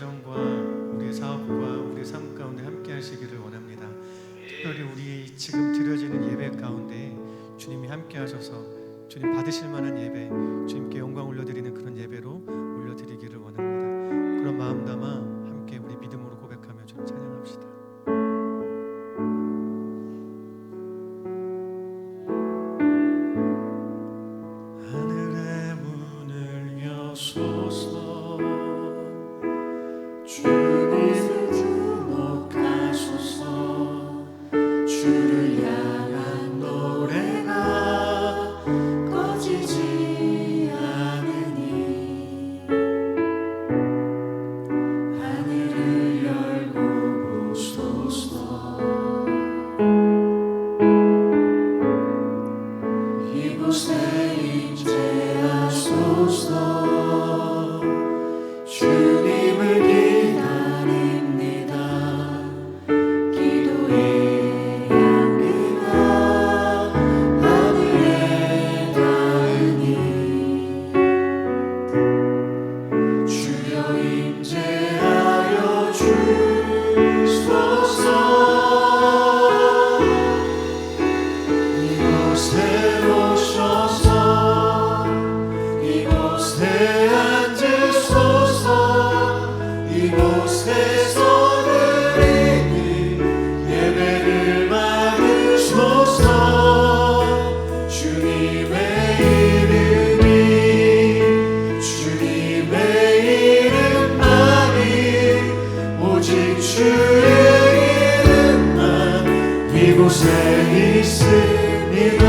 가정과 우리의 사업과 우리의 삶 가운데 함께 하시기를 원합니다. 특별히 우리 지금 드려지는 예배 가운데 주님이 함께 하셔서 주님 받으실 만한 예배, 주님께 영광 올려드리는 그런 예배로 올려드리기를 원합니다. 그런 마음 담아 함께 우리 믿음으로 고백하며 주님 찬양합시다. 하늘의 문을 여소서, 주님을 주목하소서. 주를 향한 노래가 꺼지지 않으니 하늘을 열고 보소서. 이곳에 임재하소서. 주님을 기다립니다. 기도의 향기가 하늘에 닿으니 주여 임재하여 주소서. 이곳에 오셔서 이곳에 앉으소서. 이곳에서 드리는 예배를 받으소서. 주님의 이름만이 오직 주의 이름만 이곳에 있습니다.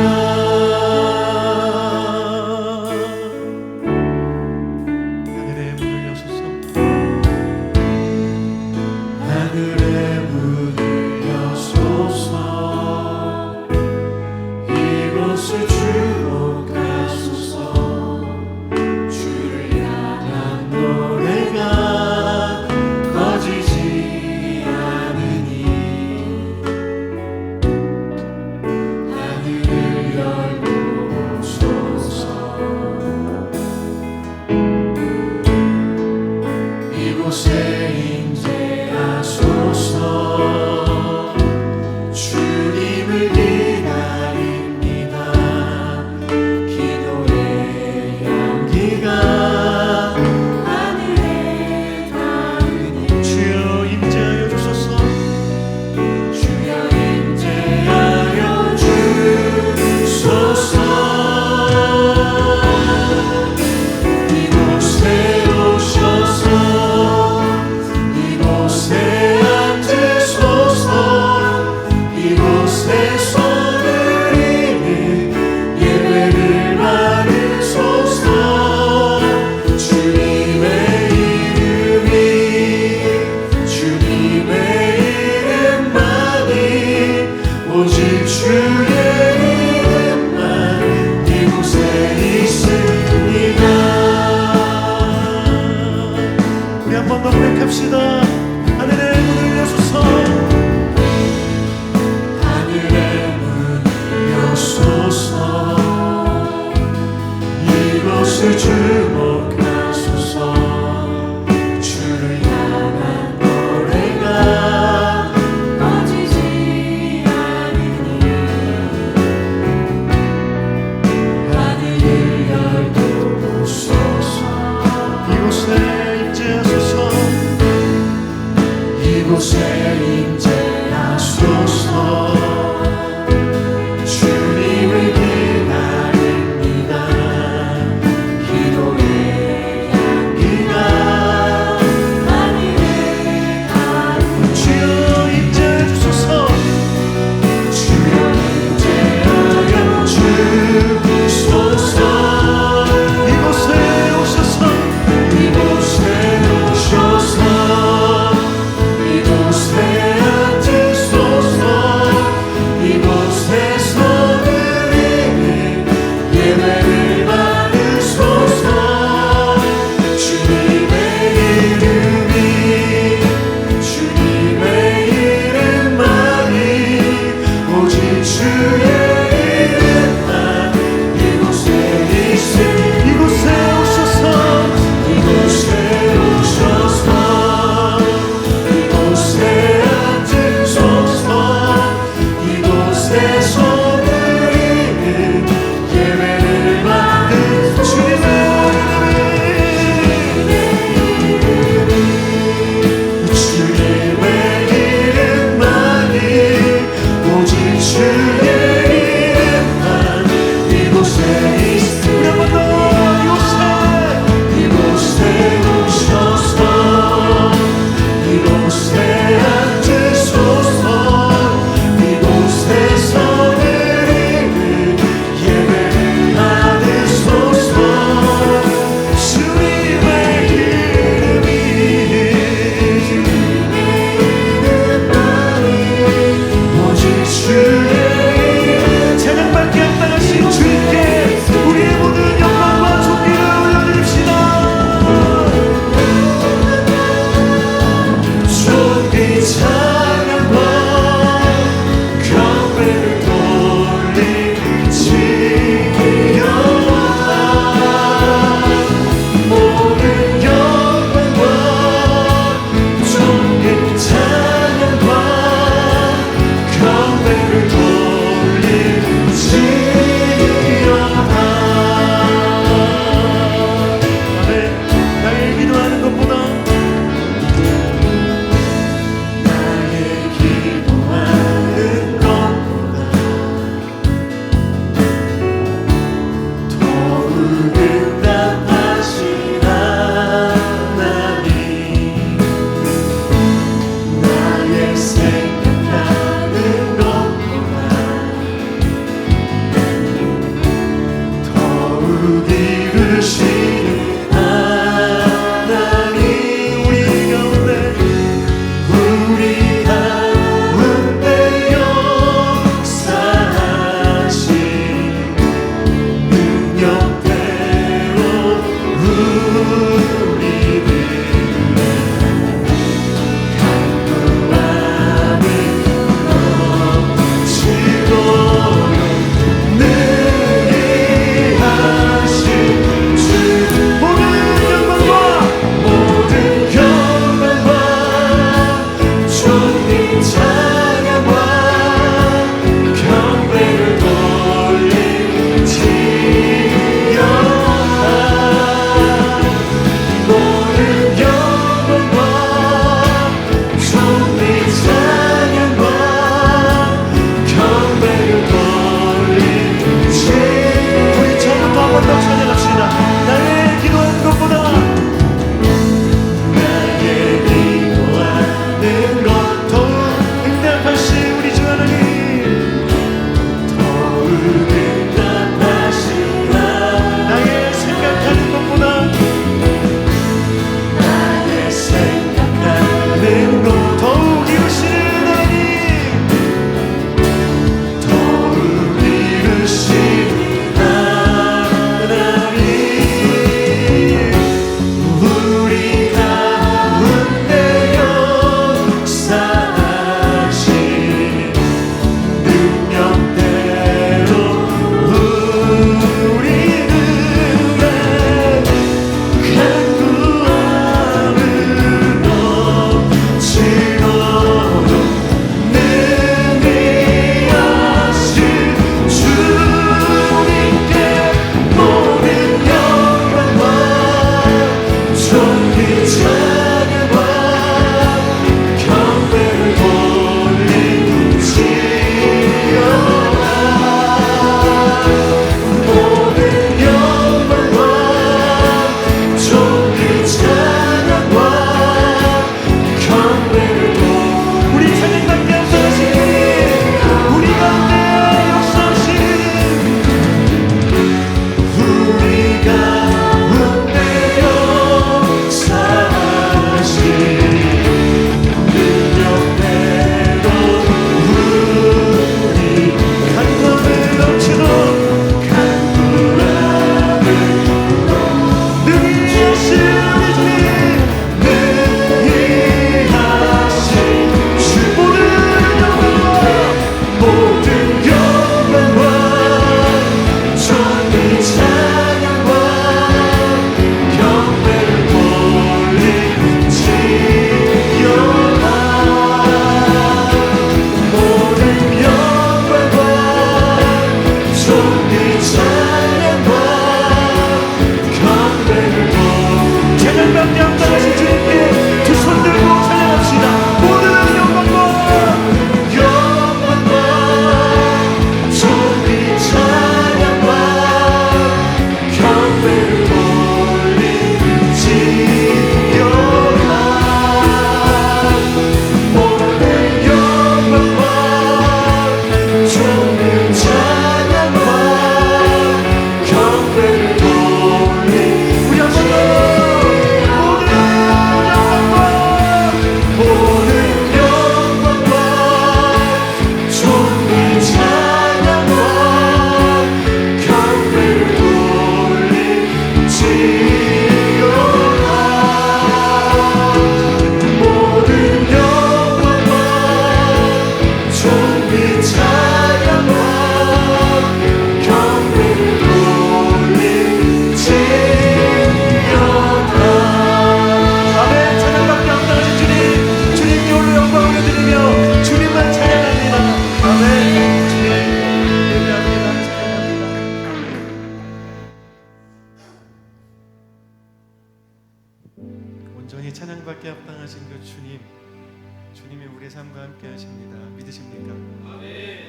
하신 그 주님이 우리의 삶과 함께 하십니다. 믿으십니까?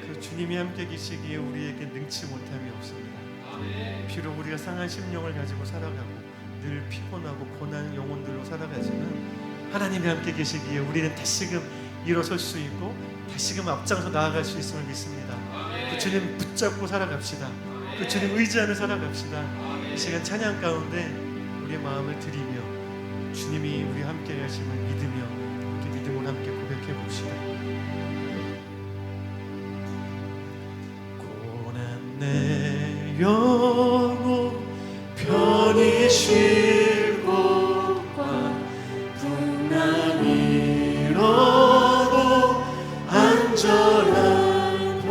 그 주님이 함께 계시기에 우리에게 능치 못함이 없습니다. 비록 우리가 상한 심령을 가지고 살아가고 늘 피곤하고 고난 영혼들로 살아가지만 하나님이 함께 계시기에 우리는 다시금 일어설 수 있고 다시금 앞장서 나아갈 수 있음을 믿습니다. 그 주님 붙잡고 살아갑시다. 그 주님 의지하며 살아갑시다. 이 시간 찬양 가운데 우리의 마음을 드리며 주님이 우리 함께 하심을 믿으며 이렇게 믿음으로 함께 고백해 봅시다. 고난 내 영혼 편히 쉴 곳과 풍랑 일어도 안전한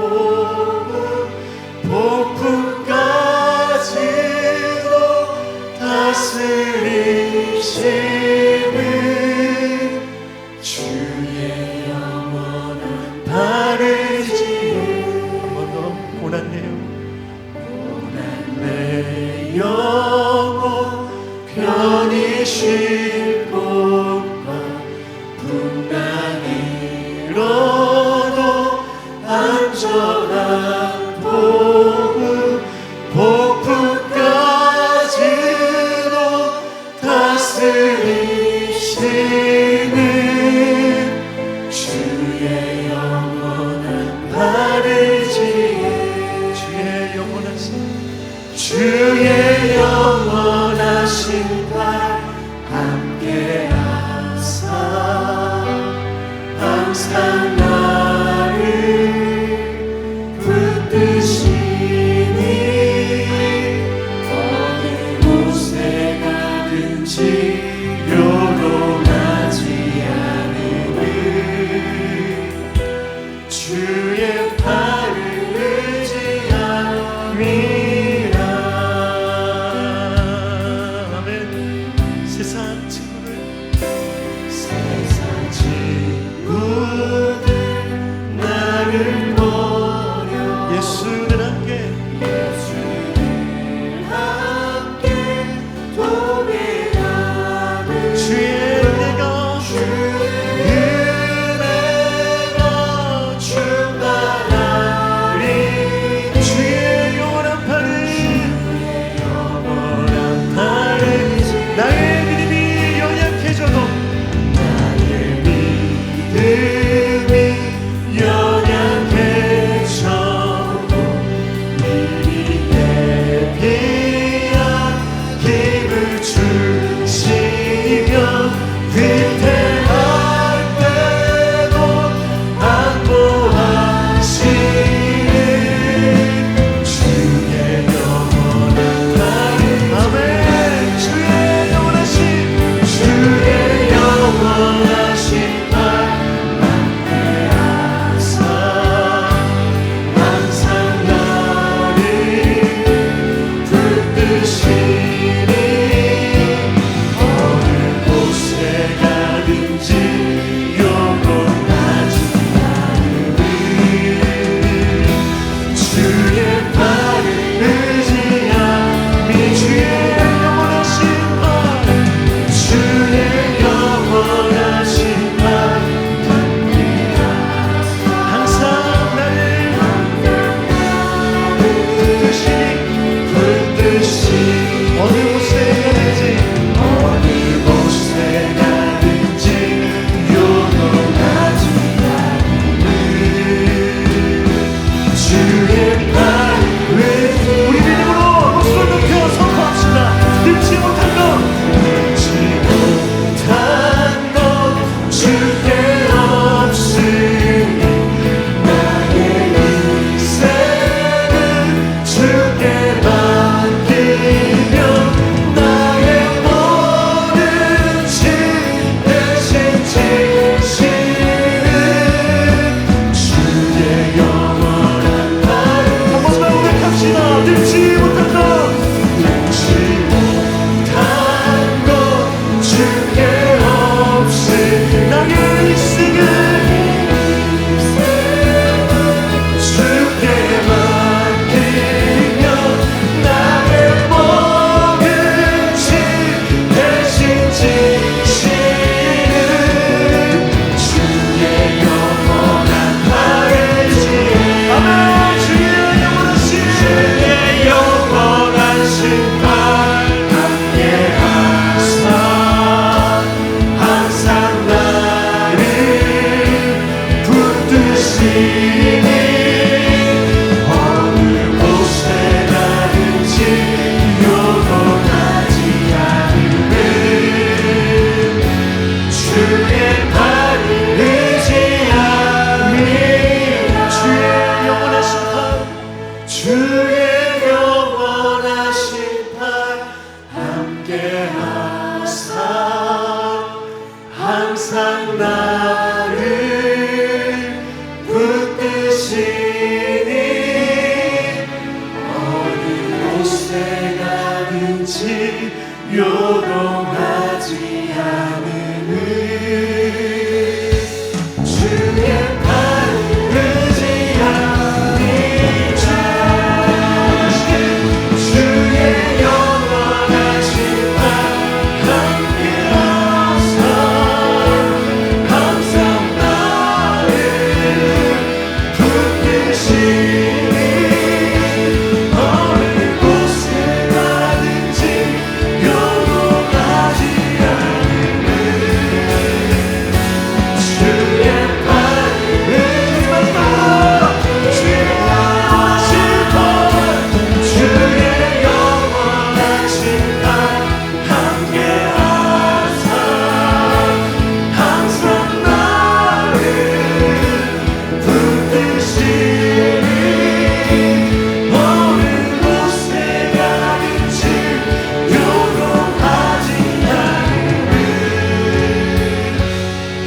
폭풍까지도 다스리시는 주의 영원한 발을 지에 한 번 더 고난 내 영혼 편히 쉴 곳과 풍랑 일어도 안전한 폭풍까지도 다스리시는 주의 영원한 발을 지에 주의 영원하신 발 함께 하사 항상 나를 붙드시니 어느 곳에 가든지 요동하지 않으니 주의 팔을 의지함이라. 아멘. 세상 친구들 나를 버려 예수를 함께 동행하는 주의 은혜가 충만하리 주의 영원한 주의 영원하신 팔 함께하사 항상 나를 붙드시니 어느 곳에 가든지 요동하지 않음을 주의 팔 의지하니 주의 영원하신 팔 함께하사 항상 나를 붙드시니 어느 곳에 가든지 요동하지 않음을 주의 팔 의지하니 주의 영원하신 팔 주의 영원하신 팔 함께하사 항상 나를 붙드시니 어느 곳에 가든지 요동하지 않음을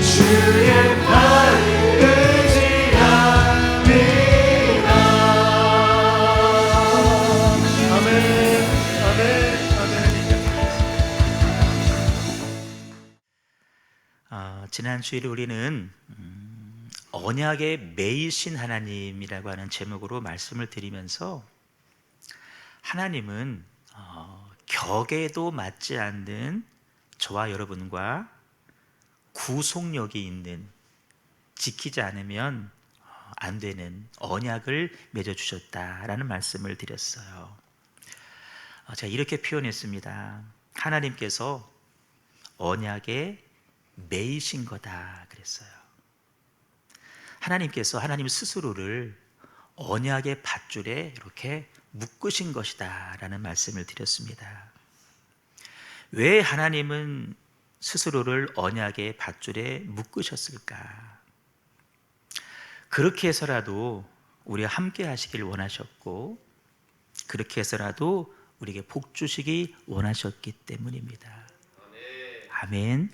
주의 팔 의지합니다. 아멘, 아멘, 아멘. 지난 주일에 우리는 언약의 매이신 하나님이라고 하는 제목으로 말씀을 드리면서 하나님은 격에도 맞지 않는 저와 여러분과 구속력이 있는, 지키지 않으면 안 되는 언약을 맺어주셨다라는 말씀을 드렸어요. 제가 이렇게 표현했습니다. 하나님께서 언약에 매이신 거다 그랬어요. 하나님께서 하나님 스스로를 언약의 밧줄에 이렇게 묶으신 것이다 라는 말씀을 드렸습니다. 왜 하나님은 스스로를 언약의 밧줄에 묶으셨을까? 그렇게 해서라도 우리와 함께 하시길 원하셨고, 그렇게 해서라도 우리에게 복 주시기 원하셨기 때문입니다. 아멘.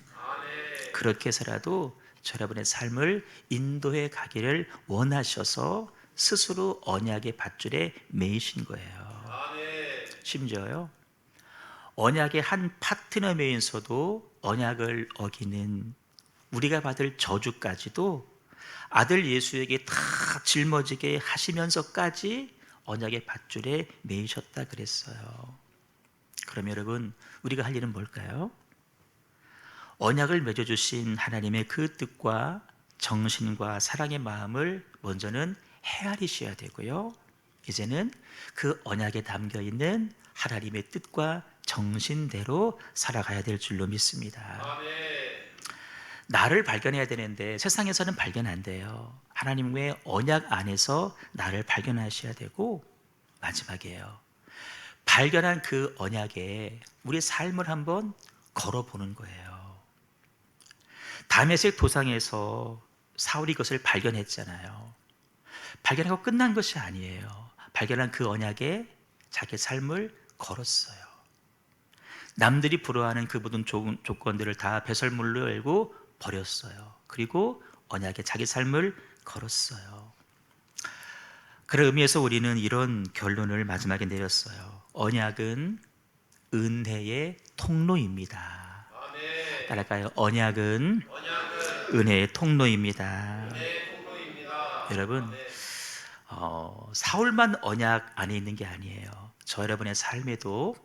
그렇게 해서라도 여러분의 삶을 인도해 가기를 원하셔서 스스로 언약의 밧줄에 매이신 거예요. 심지어요, 언약의 한 파트너면서도 언약을 어기는 우리가 받을 저주까지도 아들 예수에게 다 짊어지게 하시면서까지 언약의 밧줄에 매이셨다 그랬어요. 그럼 여러분, 우리가 할 일은 뭘까요? 언약을 맺어주신 하나님의 그 뜻과 정신과 사랑의 마음을 먼저는 헤아리셔야 되고요, 이제는 그 언약에 담겨있는 하나님의 뜻과 정신대로 살아가야 될 줄로 믿습니다. 나를 발견해야 되는데 세상에서는 발견 안 돼요. 하나님의 언약 안에서 나를 발견하셔야 되고, 마지막이에요, 발견한 그 언약에 우리 삶을 한번 걸어보는 거예요. 다메섹 도상에서 사울이 그것을 발견했잖아요. 발견하고 끝난 것이 아니에요. 발견한 그 언약에 자기 삶을 걸었어요. 남들이 부러워하는 그 모든 좋은 조건들을 다 배설물로 열고 버렸어요. 그리고 언약에 자기 삶을 걸었어요. 그런 의미에서 우리는 이런 결론을 마지막에 내렸어요. 언약은 은혜의 통로입니다. 따라할까요? 언약은 은혜의 통로입니다. 여러분, 사울만 언약 안에 있는 게 아니에요. 저 여러분의 삶에도,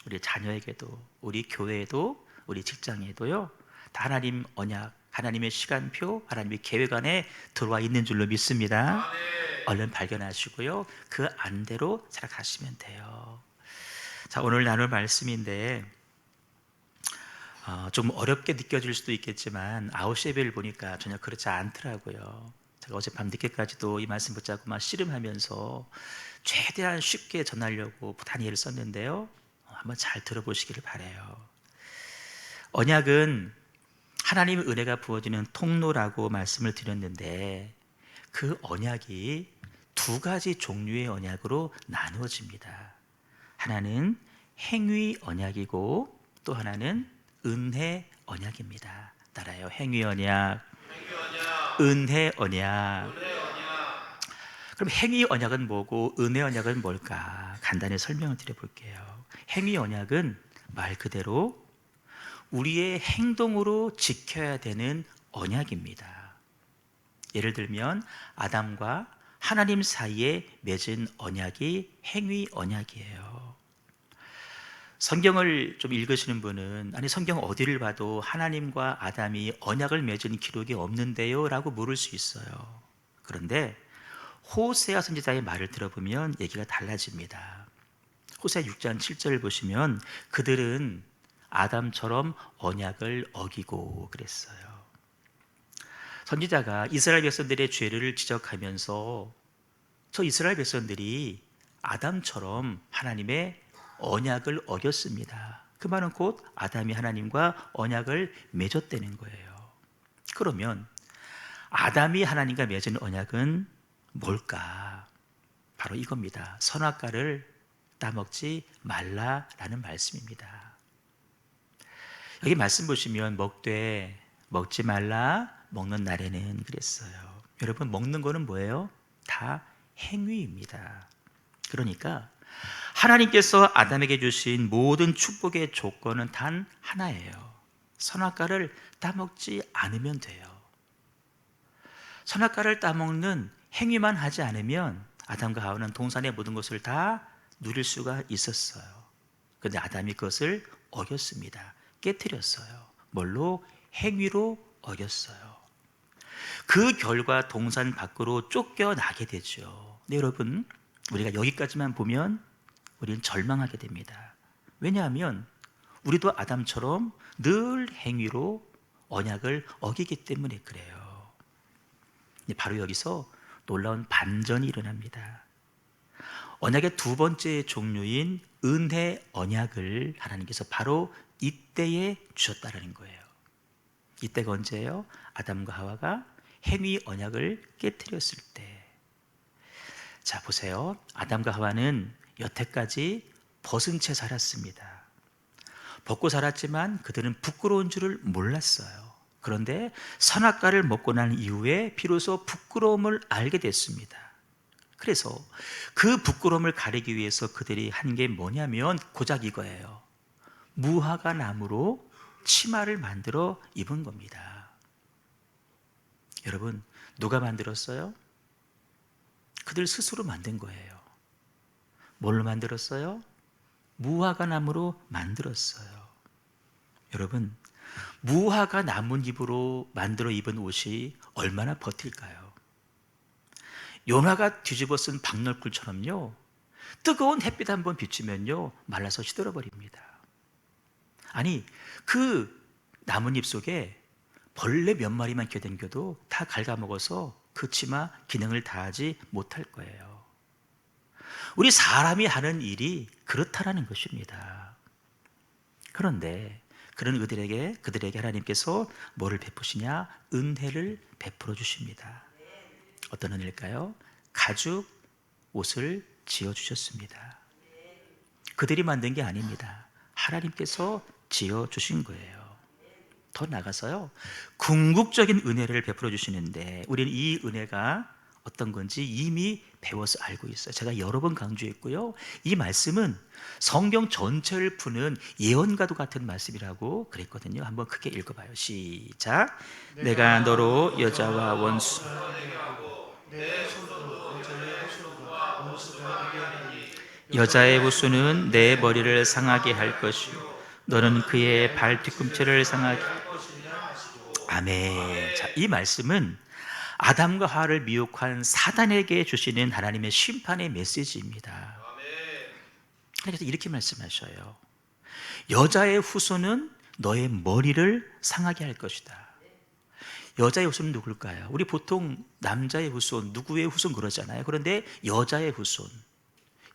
우리 자녀에게도, 우리 교회에도, 우리 직장에도요, 다 하나님 언약, 하나님의 시간표, 하나님의 계획 안에 들어와 있는 줄로 믿습니다. 얼른 발견하시고요, 그 안대로 살아가시면 돼요. 자, 오늘 나눌 말씀인데 좀 어렵게 느껴질 수도 있겠지만 9시 예배를 보니까 전혀 그렇지 않더라고요. 제가 어젯밤 늦게까지도 이 말씀 붙잡고 막 씨름하면서 최대한 쉽게 전하려고 부단히 애를 썼는데요, 한번 잘 들어보시기를 바라요. 언약은 하나님의 은혜가 부어지는 통로라고 말씀을 드렸는데, 그 언약이 두 가지 종류의 언약으로 나누어집니다. 하나는 행위 언약이고 또 하나는 은혜 언약입니다. 따라요. 행위 언약, 은혜 언약. 그럼 행위 언약은 뭐고 은혜 언약은 뭘까? 간단히 설명을 드려볼게요. 행위 언약은 말 그대로 우리의 행동으로 지켜야 되는 언약입니다. 예를 들면 아담과 하나님 사이에 맺은 언약이 행위 언약이에요. 성경을 좀 읽으시는 분은 아니 성경 어디를 봐도 하나님과 아담이 언약을 맺은 기록이 없는데요 라고 물을 수 있어요. 그런데 호세아 선지자의 말을 들어보면 얘기가 달라집니다. 호세아 6장 7절을 보시면 그들은 아담처럼 언약을 어기고 그랬어요. 선지자가 이스라엘 백성들의 죄를 지적하면서 저 이스라엘 백성들이 아담처럼 하나님의 언약을 어겼습니다. 그 말은 곧 아담이 하나님과 언약을 맺었다는 거예요. 그러면 아담이 하나님과 맺은 언약은 뭘까? 바로 이겁니다. 선악과를 따먹지 말라라는 말씀입니다. 여기 말씀 보시면 먹되 먹지 말라 먹는 날에는 그랬어요. 여러분 먹는 거는 뭐예요? 다 행위입니다. 그러니까 하나님께서 아담에게 주신 모든 축복의 조건은 단 하나예요. 선악과를 따먹지 않으면 돼요. 선악과를 따먹는 행위만 하지 않으면 아담과 하와는 동산의 모든 것을 다 누릴 수가 있었어요. 그런데 아담이 그것을 어겼습니다. 깨트렸어요. 뭘로? 행위로 어겼어요. 그 결과 동산 밖으로 쫓겨나게 되죠. 네, 여러분, 우리가 여기까지만 보면 우리는 절망하게 됩니다. 왜냐하면 우리도 아담처럼 늘 행위로 언약을 어기기 때문에 그래요. 바로 여기서 놀라운 반전이 일어납니다. 언약의 두 번째 종류인 은혜 언약을 하나님께서 바로 이때에 주셨다는 거예요. 이때가 언제예요? 아담과 하와가 행위 언약을 깨트렸을 때. 자, 보세요. 아담과 하와는 여태까지 벗은 채 살았습니다. 벗고 살았지만 그들은 부끄러운 줄을 몰랐어요. 그런데 선악과를 먹고 난 이후에 비로소 부끄러움을 알게 됐습니다. 그래서 그 부끄러움을 가리기 위해서 그들이 한 게 뭐냐면 고작 이거예요. 무화과 나무로 치마를 만들어 입은 겁니다. 여러분, 누가 만들었어요? 그들 스스로 만든 거예요. 뭘로 만들었어요? 무화과 나무로 만들었어요. 여러분, 무화과 나뭇잎으로 만들어 입은 옷이 얼마나 버틸까요? 연화가 뒤집어 쓴 박널굴처럼요, 뜨거운 햇빛 한번 비치면요 말라서 시들어버립니다. 아니, 그 나뭇잎 속에 벌레 몇 마리만 겨댕겨도 다 갉아먹어서 그 치마 기능을 다하지 못할 거예요. 우리 사람이 하는 일이 그렇다라는 것입니다. 그런데 그런 그들에게 하나님께서 뭐를 베푸시냐? 은혜를 베풀어 주십니다. 어떤 은혜일까요? 가죽 옷을 지어 주셨습니다. 그들이 만든 게 아닙니다. 하나님께서 지어 주신 거예요. 더 나가서요, 궁극적인 은혜를 베풀어 주시는데 우리는 이 은혜가 어떤 건지 이미 배워서 알고 있어요. 제가 여러 번 강조했고요. 이 말씀은 성경 전체를 푸는 예언과도 같은 말씀이라고 그랬거든요. 한번 크게 읽어봐요. 시작. 내가 너로 여자와 원수 여자의 후수는 내 머리를 상하게 할 것이요 너는 그의 발 뒤꿈치를 상하게. 아멘. 자, 이 말씀은 아담과 하와를 미혹한 사단에게 주시는 하나님의 심판의 메시지입니다. 그래서 이렇게 말씀하셔요. 여자의 후손은 너의 머리를 상하게 할 것이다. 여자의 후손은 누굴까요? 우리 보통 남자의 후손, 누구의 후손 그러잖아요. 그런데 여자의 후손,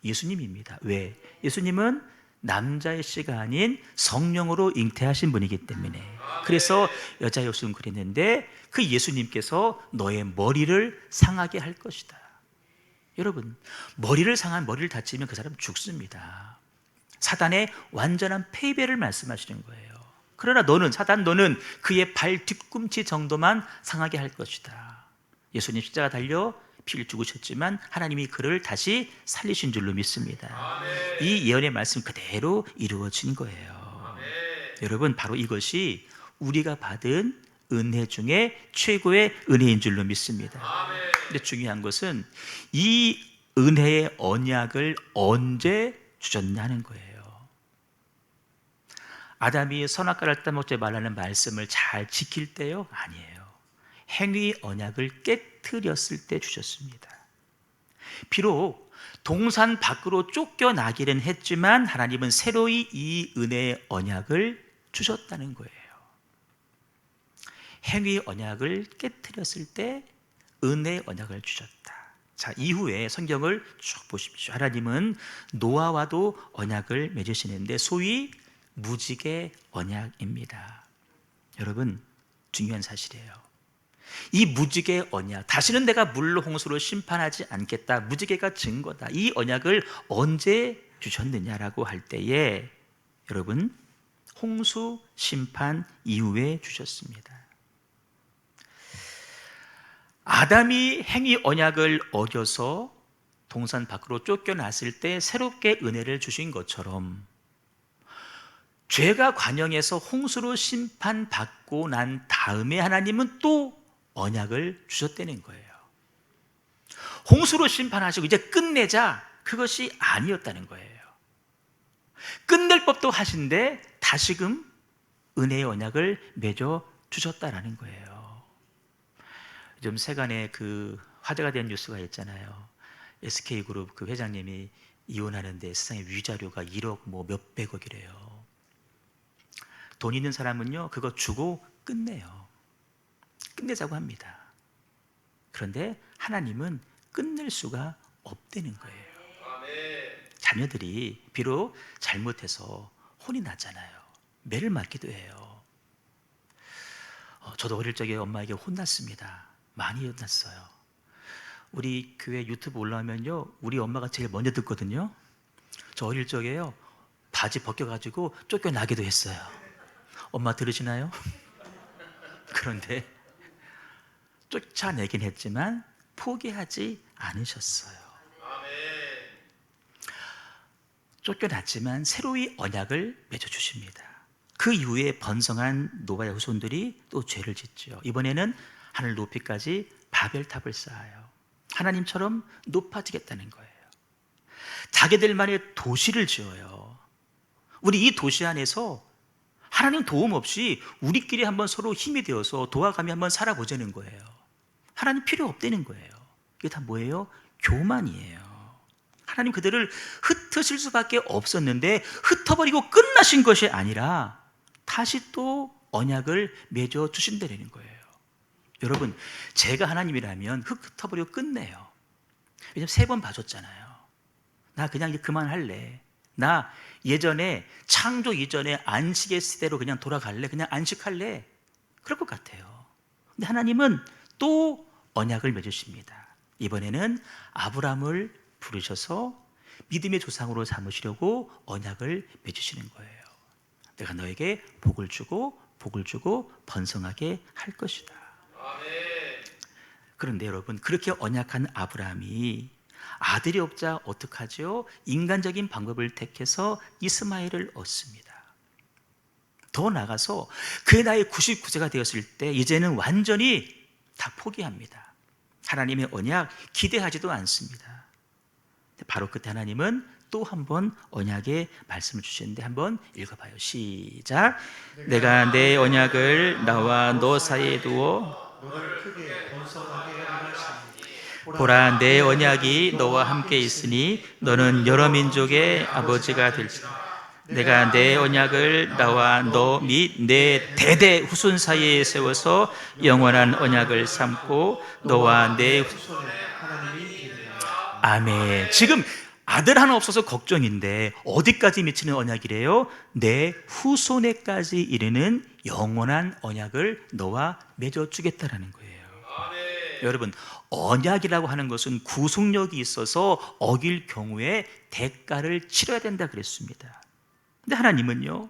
예수님입니다. 왜? 예수님은 남자의 씨가 아닌 성령으로 잉태하신 분이기 때문에. 그래서 여자의 후손 그랬는데 그 예수님께서 너의 머리를 상하게 할 것이다. 여러분, 머리를 다치면 그 사람 죽습니다. 사단의 완전한 패배를 말씀하시는 거예요. 그러나 사단 너는 그의 발 뒤꿈치 정도만 상하게 할 것이다. 예수님 십자가 달려 피를 죽으셨지만 하나님이 그를 다시 살리신 줄로 믿습니다. 아멘. 이 예언의 말씀 그대로 이루어진 거예요. 아멘. 여러분, 바로 이것이 우리가 받은 은혜 중에 최고의 은혜인 줄로 믿습니다. 아멘. 근데 중요한 것은 이 은혜의 언약을 언제 주셨냐는 거예요. 아담이 선악과를 따먹지 말라는 말씀을 잘 지킬 때요? 아니에요. 행위 언약을 깨트렸을 때 주셨습니다. 비록 동산 밖으로 쫓겨나기는 했지만 하나님은 새로이 이 은혜의 언약을 주셨다는 거예요. 행위 언약을 깨트렸을 때 은혜의 언약을 주셨다. 자, 이후에 성경을 쭉 보십시오. 하나님은 노아와도 언약을 맺으시는데 소위 무지개 언약입니다. 여러분, 중요한 사실이에요. 이 무지개 언약, 다시는 내가 물로 홍수로 심판하지 않겠다, 무지개가 증거다. 이 언약을 언제 주셨느냐라고 할 때에 여러분, 홍수 심판 이후에 주셨습니다. 아담이 행위 언약을 어겨서 동산 밖으로 쫓겨났을 때 새롭게 은혜를 주신 것처럼 죄가 관영해서 홍수로 심판받고 난 다음에 하나님은 또 언약을 주셨다는 거예요. 홍수로 심판하시고 이제 끝내자, 그것이 아니었다는 거예요. 끝낼 법도 하신데 다시금 은혜의 언약을 맺어 주셨다라는 거예요. 요즘 세간에 그 화제가 된 뉴스가 있잖아요. SK그룹 그 회장님이 이혼하는데 세상에 위자료가 1억 뭐 몇백억이래요. 돈 있는 사람은요, 그거 주고 끝내요. 끝내자고 합니다. 그런데 하나님은 끝낼 수가 없다는 거예요. 자녀들이 비록 잘못해서 혼이 났잖아요. 매를 맞기도 해요. 저도 어릴 적에 엄마에게 혼났습니다. 많이 혼났어요. 우리 교회 유튜브 올라오면요, 우리 엄마가 제일 먼저 듣거든요. 저 어릴 적에요, 바지 벗겨가지고 쫓겨나기도 했어요. 엄마 들으시나요? 그런데 쫓아내긴 했지만 포기하지 않으셨어요. 쫓겨났지만 새로이 언약을 맺어주십니다. 그 이후에 번성한 노아의 후손들이 또 죄를 짓죠. 이번에는 하늘 높이까지 바벨탑을 쌓아요. 하나님처럼 높아지겠다는 거예요. 자기들만의 도시를 지어요. 우리 이 도시 안에서 하나님 도움 없이 우리끼리 한번 서로 힘이 되어서 도와가며 한번 살아보자는 거예요. 하나님 필요 없다는 거예요. 이게 다 뭐예요? 교만이에요. 하나님 그들을 흩으실 수밖에 없었는데 흩어버리고 끝나신 것이 아니라 다시 또 언약을 맺어 주신다는 거예요. 여러분, 제가 하나님이라면 흩어버리고 끝내요. 왜냐면 3번 봐줬잖아요. 나 그냥 이제 그만할래. 나 예전에 창조 이전에 안식의 시대로 그냥 돌아갈래. 그냥 안식할래. 그럴 것 같아요. 근데 하나님은 또 언약을 맺으십니다. 이번에는 아브라함을 부르셔서 믿음의 조상으로 삼으시려고 언약을 맺으시는 거예요. 내가 너에게 복을 주고 번성하게 할 것이다. 그런데 여러분, 그렇게 언약한 아브라함이 아들이 없자 어떡하죠? 인간적인 방법을 택해서 이스마엘을 얻습니다. 더 나아가서 그의 나이 99세가 되었을 때 이제는 완전히 다 포기합니다. 하나님의 언약 기대하지도 않습니다. 바로 그때 하나님은 또 한 번 언약의 말씀을 주시는데 한번 읽어봐요. 시작. 내가 내 언약을 나와 너 사이에 두어 너를 크게 번성하게 하리라 하시니 보라, 내 언약이 너와 함께 있으니 너는 여러 민족의 아버지가 될지라. 내가 내 언약을 나와 너 및 내 대대 후손 사이에 세워서 영원한 언약을 삼고 너와 내 후손에 하나님이 계리라. 아멘. 지금 아들 하나 없어서 걱정인데 어디까지 미치는 언약이래요? 내 후손에까지 이르는 영원한 언약을 너와 맺어주겠다라는 거예요. 여러분, 언약이라고 하는 것은 구속력이 있어서 어길 경우에 대가를 치러야 된다 그랬습니다. 근데 하나님은요,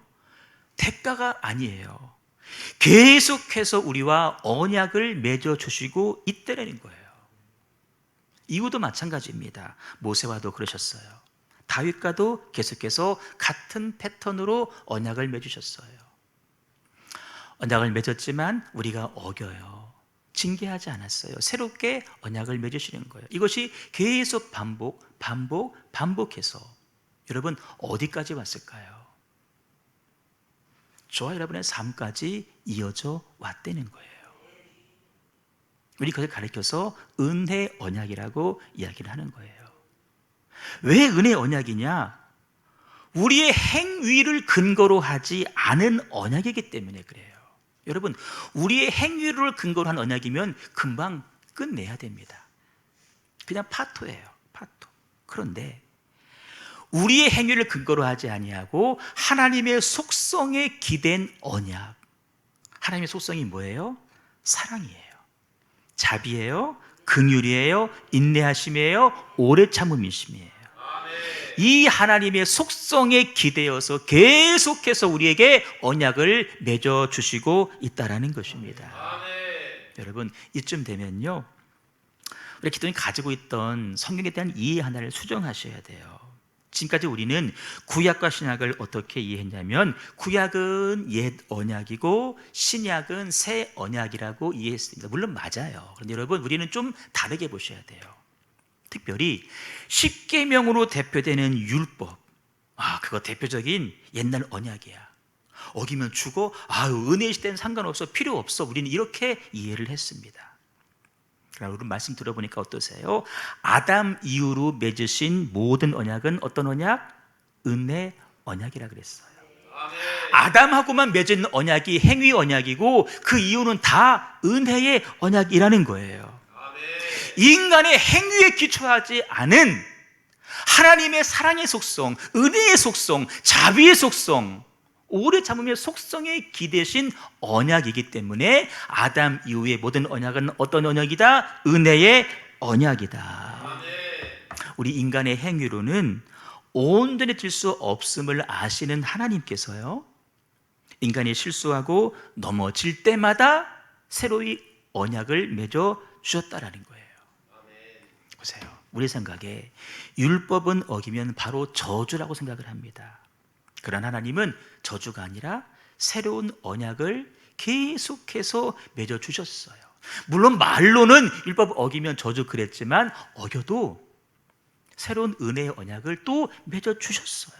대가가 아니에요. 계속해서 우리와 언약을 맺어 주시고 있다는 거예요. 이후도 마찬가지입니다. 모세와도 그러셨어요. 다윗과도 계속해서 같은 패턴으로 언약을 맺으셨어요. 언약을 맺었지만 우리가 어겨요. 징계하지 않았어요. 새롭게 언약을 맺으시는 거예요. 이것이 계속 반복해서 여러분 어디까지 왔을까요? 저와 여러분의 삶까지 이어져 왔다는 거예요. 우리 그것을 가리켜서 은혜 언약이라고 이야기를 하는 거예요. 왜 은혜 언약이냐? 우리의 행위를 근거로 하지 않은 언약이기 때문에 그래요. 여러분, 우리의 행위를 근거로 한 언약이면 금방 끝내야 됩니다. 그냥 파토예요. 파토. 그런데 우리의 행위를 근거로 하지 아니하고 하나님의 속성에 기댄 언약. 하나님의 속성이 뭐예요? 사랑이에요. 자비예요. 긍휼이에요. 인내하심이에요. 오래 참음이심이에요. 이 하나님의 속성에 기대어서 계속해서 우리에게 언약을 맺어 주시고 있다라는 것입니다. 여러분, 이쯤 되면요, 우리 기도인이 가지고 있던 성경에 대한 이해 하나를 수정하셔야 돼요. 지금까지 우리는 구약과 신약을 어떻게 이해했냐면, 구약은 옛 언약이고 신약은 새 언약이라고 이해했습니다. 물론 맞아요. 그런데 여러분, 우리는 좀 다르게 보셔야 돼요. 특별히 십계명으로 대표되는 율법, 그거 대표적인 옛날 언약이야. 어기면 죽어. 은혜 시대는 상관없어. 필요 없어. 우리는 이렇게 이해를 했습니다. 그러나 우리 말씀 들어보니까 어떠세요? 아담 이후로 맺으신 모든 언약은 어떤 언약? 은혜 언약이라 그랬어요. 아담하고만 맺은 언약이 행위 언약이고 그 이유는 다 은혜의 언약이라는 거예요. 인간의 행위에 기초하지 않은 하나님의 사랑의 속성, 은혜의 속성, 자비의 속성, 오래 참음의 속성에 기대신 언약이기 때문에 아담 이후의 모든 언약은 어떤 언약이다? 은혜의 언약이다. 우리 인간의 행위로는 온전히 질 수 없음을 아시는 하나님께서요, 인간이 실수하고 넘어질 때마다 새로이 언약을 맺어 주셨다라는 거예요. 보세요. 우리 생각에 율법은 어기면 바로 저주라고 생각을 합니다. 그러나 하나님은 저주가 아니라 새로운 언약을 계속해서 맺어 주셨어요. 물론 말로는 율법 어기면 저주 그랬지만 어겨도 새로운 은혜의 언약을 또 맺어 주셨어요.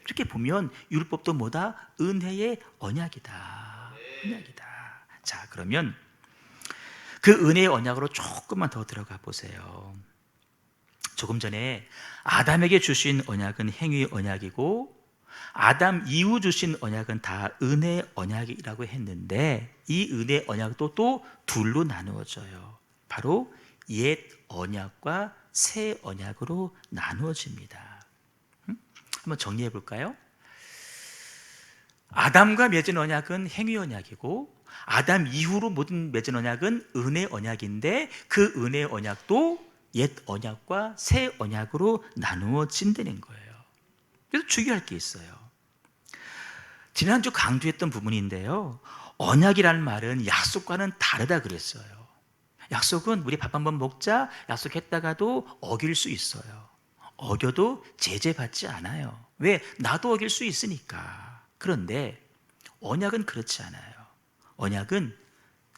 이렇게 보면 율법도 뭐다? 은혜의 언약이다. 언약이다. 자, 그러면 그 은혜의 언약으로 조금만 더 들어가 보세요. 조금 전에 아담에게 주신 언약은 행위 언약이고 아담 이후 주신 언약은 다 은혜 언약이라고 했는데 이 은혜 언약도 또 둘로 나누어져요. 바로 옛 언약과 새 언약으로 나누어집니다. 한번 정리해 볼까요? 아담과 맺은 언약은 행위 언약이고 아담 이후로 모든 맺은 언약은 은혜 언약인데 그 은혜 언약도 옛 언약과 새 언약으로 나누어진다는 거예요. 그래서 주의할 게 있어요. 지난주 강조했던 부분인데요, 언약이라는 말은 약속과는 다르다 그랬어요. 약속은 우리 밥 한번 먹자 약속했다가도 어길 수 있어요. 어겨도 제재받지 않아요. 왜? 나도 어길 수 있으니까. 그런데 언약은 그렇지 않아요. 언약은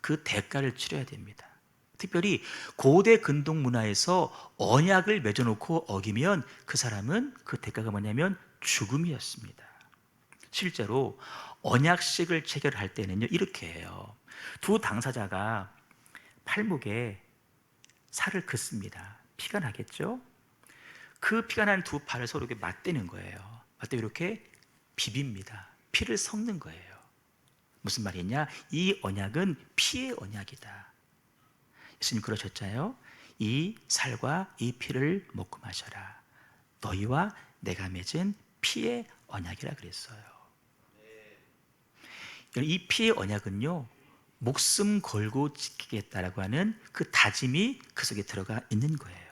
그 대가를 치러야 됩니다. 특별히 고대 근동 문화에서 언약을 맺어놓고 어기면 그 사람은 그 대가가 뭐냐면 죽음이었습니다. 실제로 언약식을 체결할 때는요, 이렇게 해요. 두 당사자가 팔목에 살을 긋습니다. 피가 나겠죠? 그 피가 난 두 팔을 서로 이렇게 맞대는 거예요. 맞대고 이렇게 비빕니다. 피를 섞는 거예요. 무슨 말이냐? 이 언약은 피의 언약이다. 예수님 그러셨잖아요. 이 살과 이 피를 먹고 마셔라. 너희와 내가 맺은 피의 언약이라 그랬어요. 이 피의 언약은요, 목숨 걸고 지키겠다라고 하는 그 다짐이 그 속에 들어가 있는 거예요.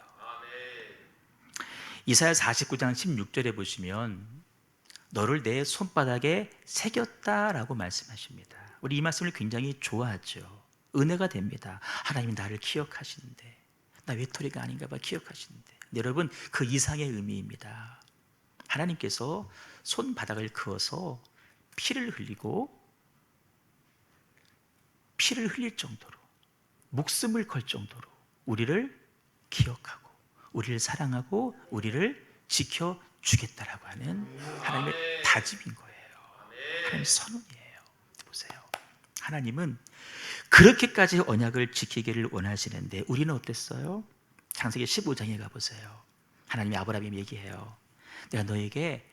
이사야 49장 16절에 보시면 너를 내 손바닥에 새겼다라고 말씀하십니다. 우리 이 말씀을 굉장히 좋아하죠. 은혜가 됩니다. 하나님이 나를 기억하시는데, 나 외톨이가 아닌가 봐 기억하시는데. 여러분, 그 이상의 의미입니다. 하나님께서 손바닥을 그어서 피를 흘릴 정도로, 목숨을 걸 정도로 우리를 기억하고 우리를 사랑하고 우리를 지켜주겠다라고 하는 하나님의 다짐인 거예요. 하나님의 선언이에요. 보세요. 하나님은 그렇게까지 언약을 지키기를 원하시는데 우리는 어땠어요? 창세기 15장에 가보세요. 하나님이 아브라함에게 얘기해요. 내가 너에게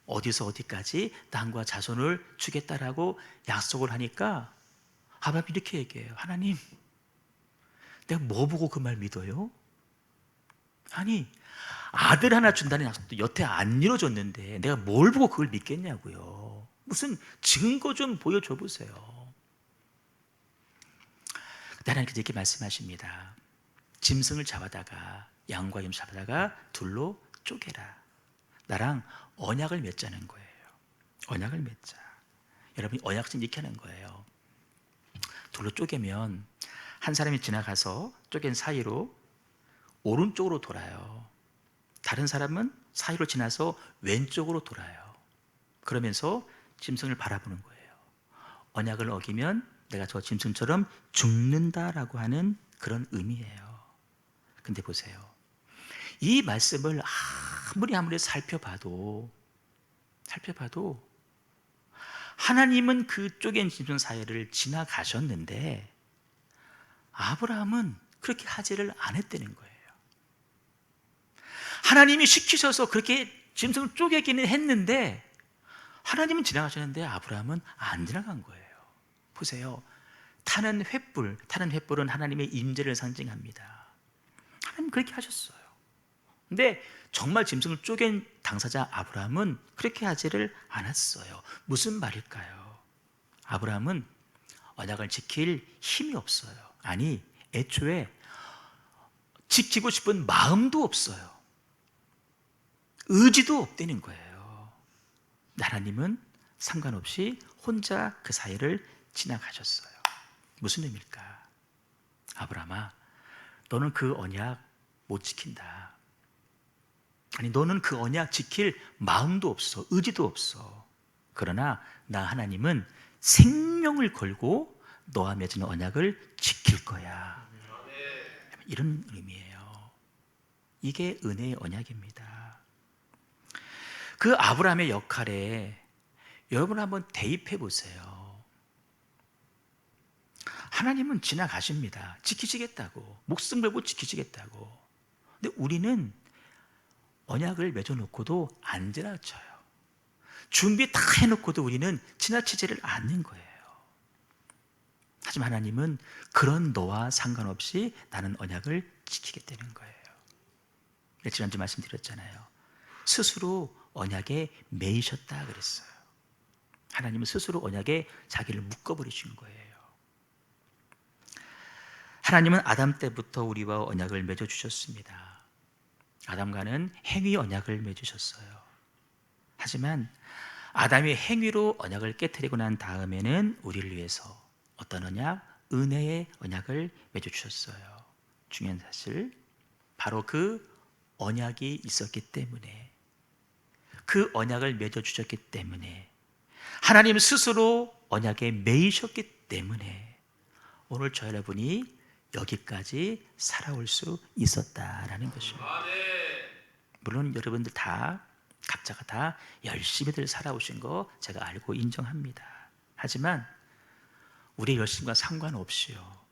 어디서 어디까지 땅과 자손을 주겠다라고 약속을 하니까 아브라함이 이렇게 얘기해요. 하나님, 내가 뭐 보고 그 말 믿어요? 아니, 아들 하나 준다는 약속도 여태 안 이루어졌는데 내가 뭘 보고 그걸 믿겠냐고요. 무슨 증거 좀 보여줘 보세요. 하나님께서 이렇게 말씀하십니다. 짐승을 잡아다가, 양과 염 잡아다가 둘로 쪼개라. 나랑 언약을 맺자는 거예요. 언약을 맺자. 여러분이 언약을 이렇게 하는 거예요. 둘로 쪼개면 한 사람이 지나가서 쪼갠 사이로 오른쪽으로 돌아요. 다른 사람은 사이로 지나서 왼쪽으로 돌아요. 그러면서 짐승을 바라보는 거예요. 언약을 어기면 내가 저 짐승처럼 죽는다라고 하는 그런 의미예요. 근데 보세요. 이 말씀을 아무리 살펴봐도 하나님은 그 쪼갠 짐승 사이를 지나가셨는데 아브라함은 그렇게 하지를 않았다는 거예요. 하나님이 시키셔서 그렇게 짐승을 쪼개기는 했는데 하나님은 지나가셨는데 아브라함은 안 지나간 거예요. 보세요. 타는 횃불은 하나님의 임재를 상징합니다. 하나님 그렇게 하셨어요. 근데 정말 짐승을 쪼갠 당사자 아브라함은 그렇게 하지를 않았어요. 무슨 말일까요? 아브라함은 언약을 지킬 힘이 없어요. 아니, 애초에 지키고 싶은 마음도 없어요. 의지도 없다는 거예요. 하나님은 상관없이 혼자 그 사이를 지나가셨어요. 무슨 의미일까? 아브라함아, 너는 그 언약 못 지킨다. 아니, 너는 그 언약 지킬 마음도 없어, 의지도 없어. 그러나 나 하나님은 생명을 걸고 너와 맺은 언약을 지킬 거야. 이런 의미예요. 이게 은혜의 언약입니다. 그 아브라함의 역할에 여러분 한번 대입해 보세요. 하나님은 지나가십니다. 지키시겠다고, 목숨 걸고 지키시겠다고. 근데 우리는 언약을 맺어놓고도 안 지나쳐요. 준비 다 해놓고도 우리는 지나치지를 않는 거예요. 하지만 하나님은 그런 너와 상관없이 나는 언약을 지키겠다는 거예요. 지난주 말씀드렸잖아요. 스스로 언약에 매이셨다 그랬어요. 하나님은 스스로 언약에 자기를 묶어버리신 거예요. 하나님은 아담 때부터 우리와 언약을 맺어주셨습니다. 아담과는 행위 언약을 맺으셨어요. 하지만 아담이 행위로 언약을 깨뜨리고 난 다음에는 우리를 위해서 어떤 언약? 은혜의 언약을 맺어주셨어요. 중요한 사실, 바로 그 언약이 있었기 때문에, 그 언약을 맺어주셨기 때문에, 하나님 스스로 언약에 매이셨기 때문에 오늘 저 여러분이 여기까지 살아올 수 있었다라는 것입니다. 물론 여러분들 다 각자가 다 열심히들 살아오신 거 제가 알고 인정합니다. 하지만 우리의 열심과 상관없이요,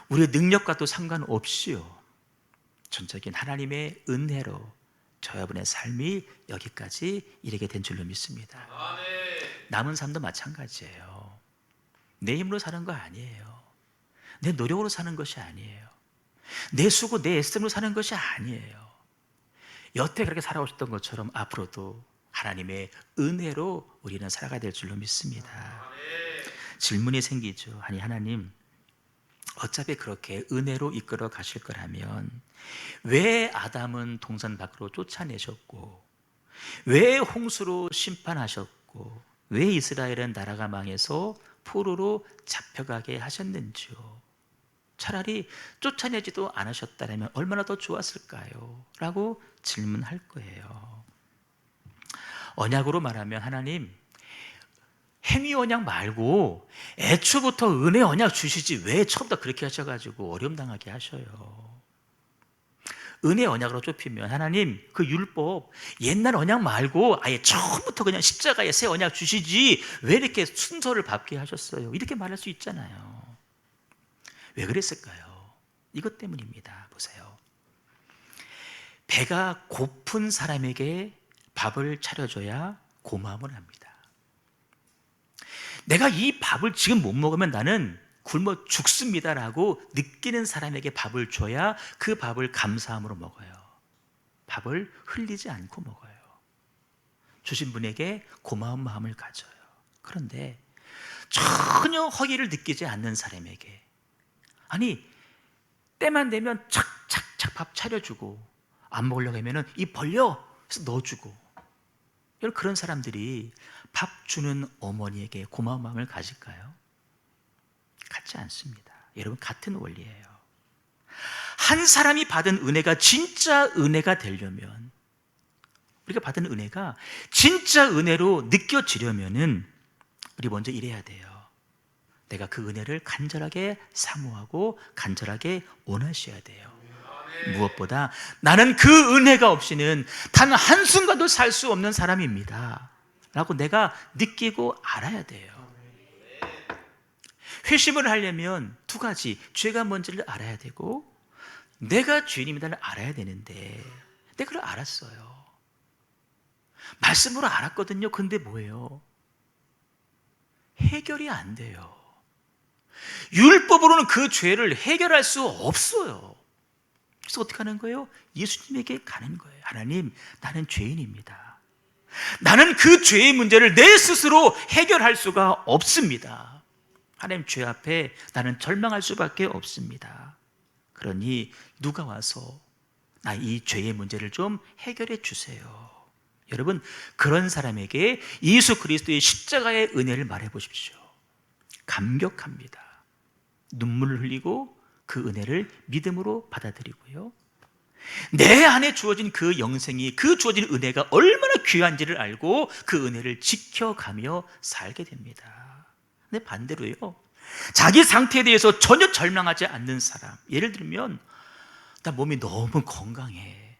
우리의 능력과도 상관없이요, 전적인 하나님의 은혜로 저 여러분의 삶이 여기까지 이르게 된 줄로 믿습니다. 남은 삶도 마찬가지예요. 내 힘으로 사는 거 아니에요. 내 노력으로 사는 것이 아니에요. 내 수고, 내 애씀으로 사는 것이 아니에요. 여태 그렇게 살아오셨던 것처럼 앞으로도 하나님의 은혜로 우리는 살아가야 될 줄로 믿습니다. 질문이 생기죠. 아니 하나님, 어차피 그렇게 은혜로 이끌어 가실 거라면 왜 아담은 동산 밖으로 쫓아내셨고, 왜 홍수로 심판하셨고, 왜 이스라엘은 나라가 망해서 포로로 잡혀가게 하셨는지요? 차라리 쫓아내지도 않으셨다면 얼마나 더 좋았을까요? 라고 질문할 거예요. 언약으로 말하면 하나님, 행위 언약 말고 애초부터 은혜 언약 주시지 왜 처음부터 그렇게 하셔가지고 어려움 당하게 하셔요. 은혜 언약으로 좁히면 하나님, 그 율법 옛날 언약 말고 아예 처음부터 그냥 십자가에 새 언약 주시지 왜 이렇게 순서를 밟게 하셨어요? 이렇게 말할 수 있잖아요. 왜 그랬을까요? 이것 때문입니다. 보세요. 배가 고픈 사람에게 밥을 차려줘야 고마움을 합니다. 내가 이 밥을 지금 못 먹으면 나는 굶어 죽습니다라고 느끼는 사람에게 밥을 줘야 그 밥을 감사함으로 먹어요. 밥을 흘리지 않고 먹어요. 주신 분에게 고마운 마음을 가져요. 그런데 전혀 허기를 느끼지 않는 사람에게, 아니 때만 되면 착착착 밥 차려주고 안 먹으려고 하면 입 벌려 해서 넣어주고, 여러분 그런 사람들이 밥 주는 어머니에게 고마운 마음을 가질까요? 갖지 않습니다. 여러분 같은 원리예요. 한 사람이 받은 은혜가 진짜 은혜가 되려면, 우리가 받은 은혜가 진짜 은혜로 느껴지려면은 우리 먼저 이래야 돼요. 내가 그 은혜를 간절하게 사모하고 간절하게 원하셔야 돼요. 무엇보다 나는 그 은혜가 없이는 단 한순간도 살 수 없는 사람입니다 라고 내가 느끼고 알아야 돼요. 회심을 하려면 두 가지, 죄가 뭔지를 알아야 되고 내가 죄인임을 알아야 되는데, 내가 그걸 알았어요. 말씀으로 알았거든요. 근데 뭐예요? 해결이 안 돼요. 율법으로는 그 죄를 해결할 수 없어요. 그래서 어떻게 하는 거예요? 예수님에게 가는 거예요. 하나님, 나는 죄인입니다. 나는 그 죄의 문제를 내 스스로 해결할 수가 없습니다. 하나님, 죄 앞에 나는 절망할 수밖에 없습니다. 그러니 누가 와서 나 이 죄의 문제를 좀 해결해 주세요. 여러분, 그런 사람에게 예수 그리스도의 십자가의 은혜를 말해 보십시오. 감격합니다. 눈물을 흘리고 그 은혜를 믿음으로 받아들이고요, 내 안에 주어진 그 영생이, 그 주어진 은혜가 얼마나 귀한지를 알고 그 은혜를 지켜가며 살게 됩니다. 근데 반대로요, 자기 상태에 대해서 전혀 절망하지 않는 사람, 예를 들면 나 몸이 너무 건강해,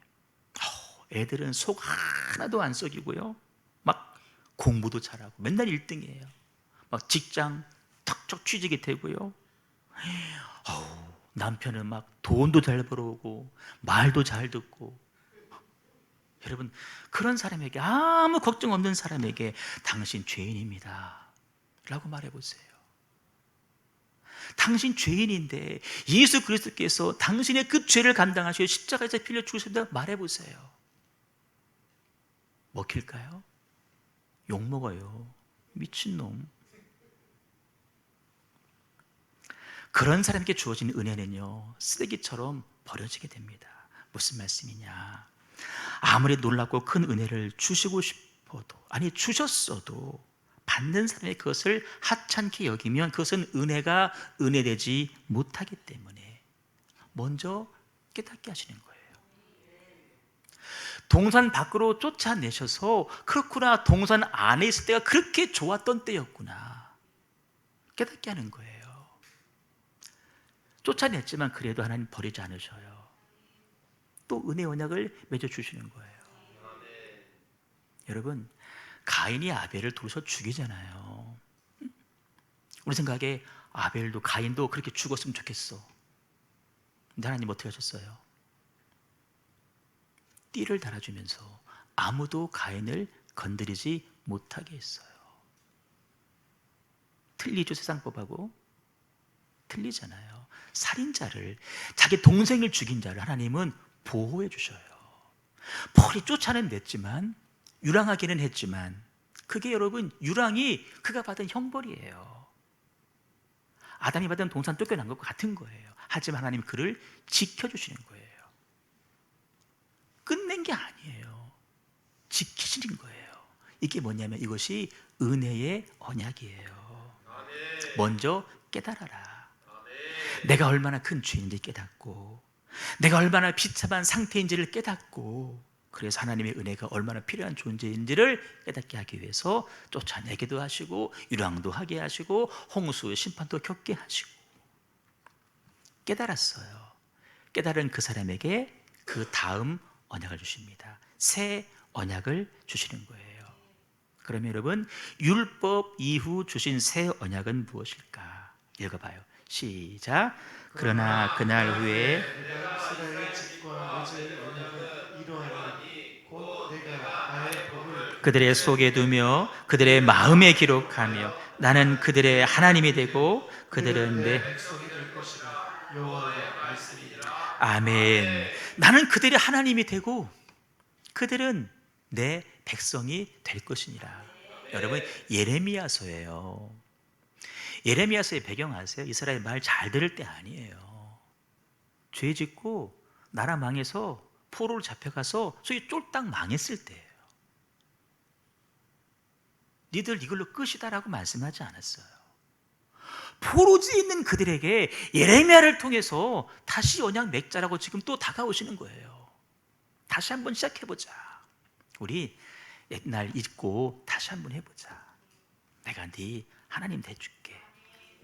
애들은 속 하나도 안 썩이고요, 막 공부도 잘하고 맨날 1등이에요, 막 직장 턱턱 취직이 되고요, 남편은 막 돈도 잘 벌어오고 말도 잘 듣고. 여러분, 그런 사람에게, 아무 걱정 없는 사람에게 당신 죄인입니다 라고 말해보세요. 당신 죄인인데 예수 그리스도께서 당신의 그 죄를 감당하시고 십자가에서 피 흘려 죽으셨다 말해보세요. 먹힐까요? 욕먹어요. 미친놈. 그런 사람에게 주어진 은혜는요, 쓰레기처럼 버려지게 됩니다. 무슨 말씀이냐? 아무리 놀랍고 큰 은혜를 주시고 싶어도, 아니 주셨어도 받는 사람이 그것을 하찮게 여기면 그것은 은혜가 은혜되지 못하기 때문에 먼저 깨닫게 하시는 거예요. 동산 밖으로 쫓아내셔서, 그렇구나, 동산 안에 있을 때가 그렇게 좋았던 때였구나, 깨닫게 하는 거예요. 쫓아냈지만 그래도 하나님 버리지 않으셔요. 또 은혜 언약을 맺어주시는 거예요. 여러분, 가인이 아벨을 돌서 죽이잖아요. 우리 생각에 아벨도 가인도 그렇게 죽었으면 좋겠어. 근데 하나님 어떻게 하셨어요? 띠를 달아주면서 아무도 가인을 건드리지 못하게 했어요. 틀리죠, 세상법하고? 틀리잖아요. 살인자를, 자기 동생을 죽인 자를 하나님은 보호해 주셔요. 벌이 쫓아냈지만, 유랑하기는 했지만, 그게 여러분 유랑이 그가 받은 형벌이에요. 아담이 받은 동산 쫓겨난 것과 같은 거예요. 하지만 하나님 그를 지켜주시는 거예요. 끝낸 게 아니에요. 지키시는 거예요. 이게 뭐냐면 이것이 은혜의 언약이에요. 먼저 깨달아라. 내가 얼마나 큰 죄인지 깨닫고, 내가 얼마나 비참한 상태인지를 깨닫고, 그래서 하나님의 은혜가 얼마나 필요한 존재인지를 깨닫게 하기 위해서 쫓아내기도 하시고 유랑도 하게 하시고 홍수 심판도 겪게 하시고, 깨달았어요. 깨달은 그 사람에게 그 다음 언약을 주십니다. 새 언약을 주시는 거예요. 그러면 여러분, 율법 이후 주신 새 언약은 무엇일까? 읽어봐요. 시작. 그러나 그날 후에 내가 이스라엘 집과 맺을 언약은 이러하니 곧 내가 나의 법을 그들의 속에 두며 그들의 마음에 기록하며 나는 그들의 하나님이 되고 그들은 내 백성이 될 것이라 여호와의 말씀이라. 아멘. 나는 그들의 하나님이 되고 그들은 내 백성이 될 것이니라. 여러분, 예레미야서예요. 예레미야서의 배경 아세요? 이스라엘 말 잘 들을 때 아니에요. 죄 짓고 나라 망해서 포로로 잡혀가서 소위 쫄딱 망했을 때예요. 니들 이걸로 끝이다라고 말씀하지 않았어요. 포로지에 있는 그들에게 예레미야를 통해서 다시 언약 맺자라고 지금 또 다가오시는 거예요. 다시 한번 시작해보자. 우리 옛날 잊고 다시 한번 해보자. 내가 네 하나님 돼줄게.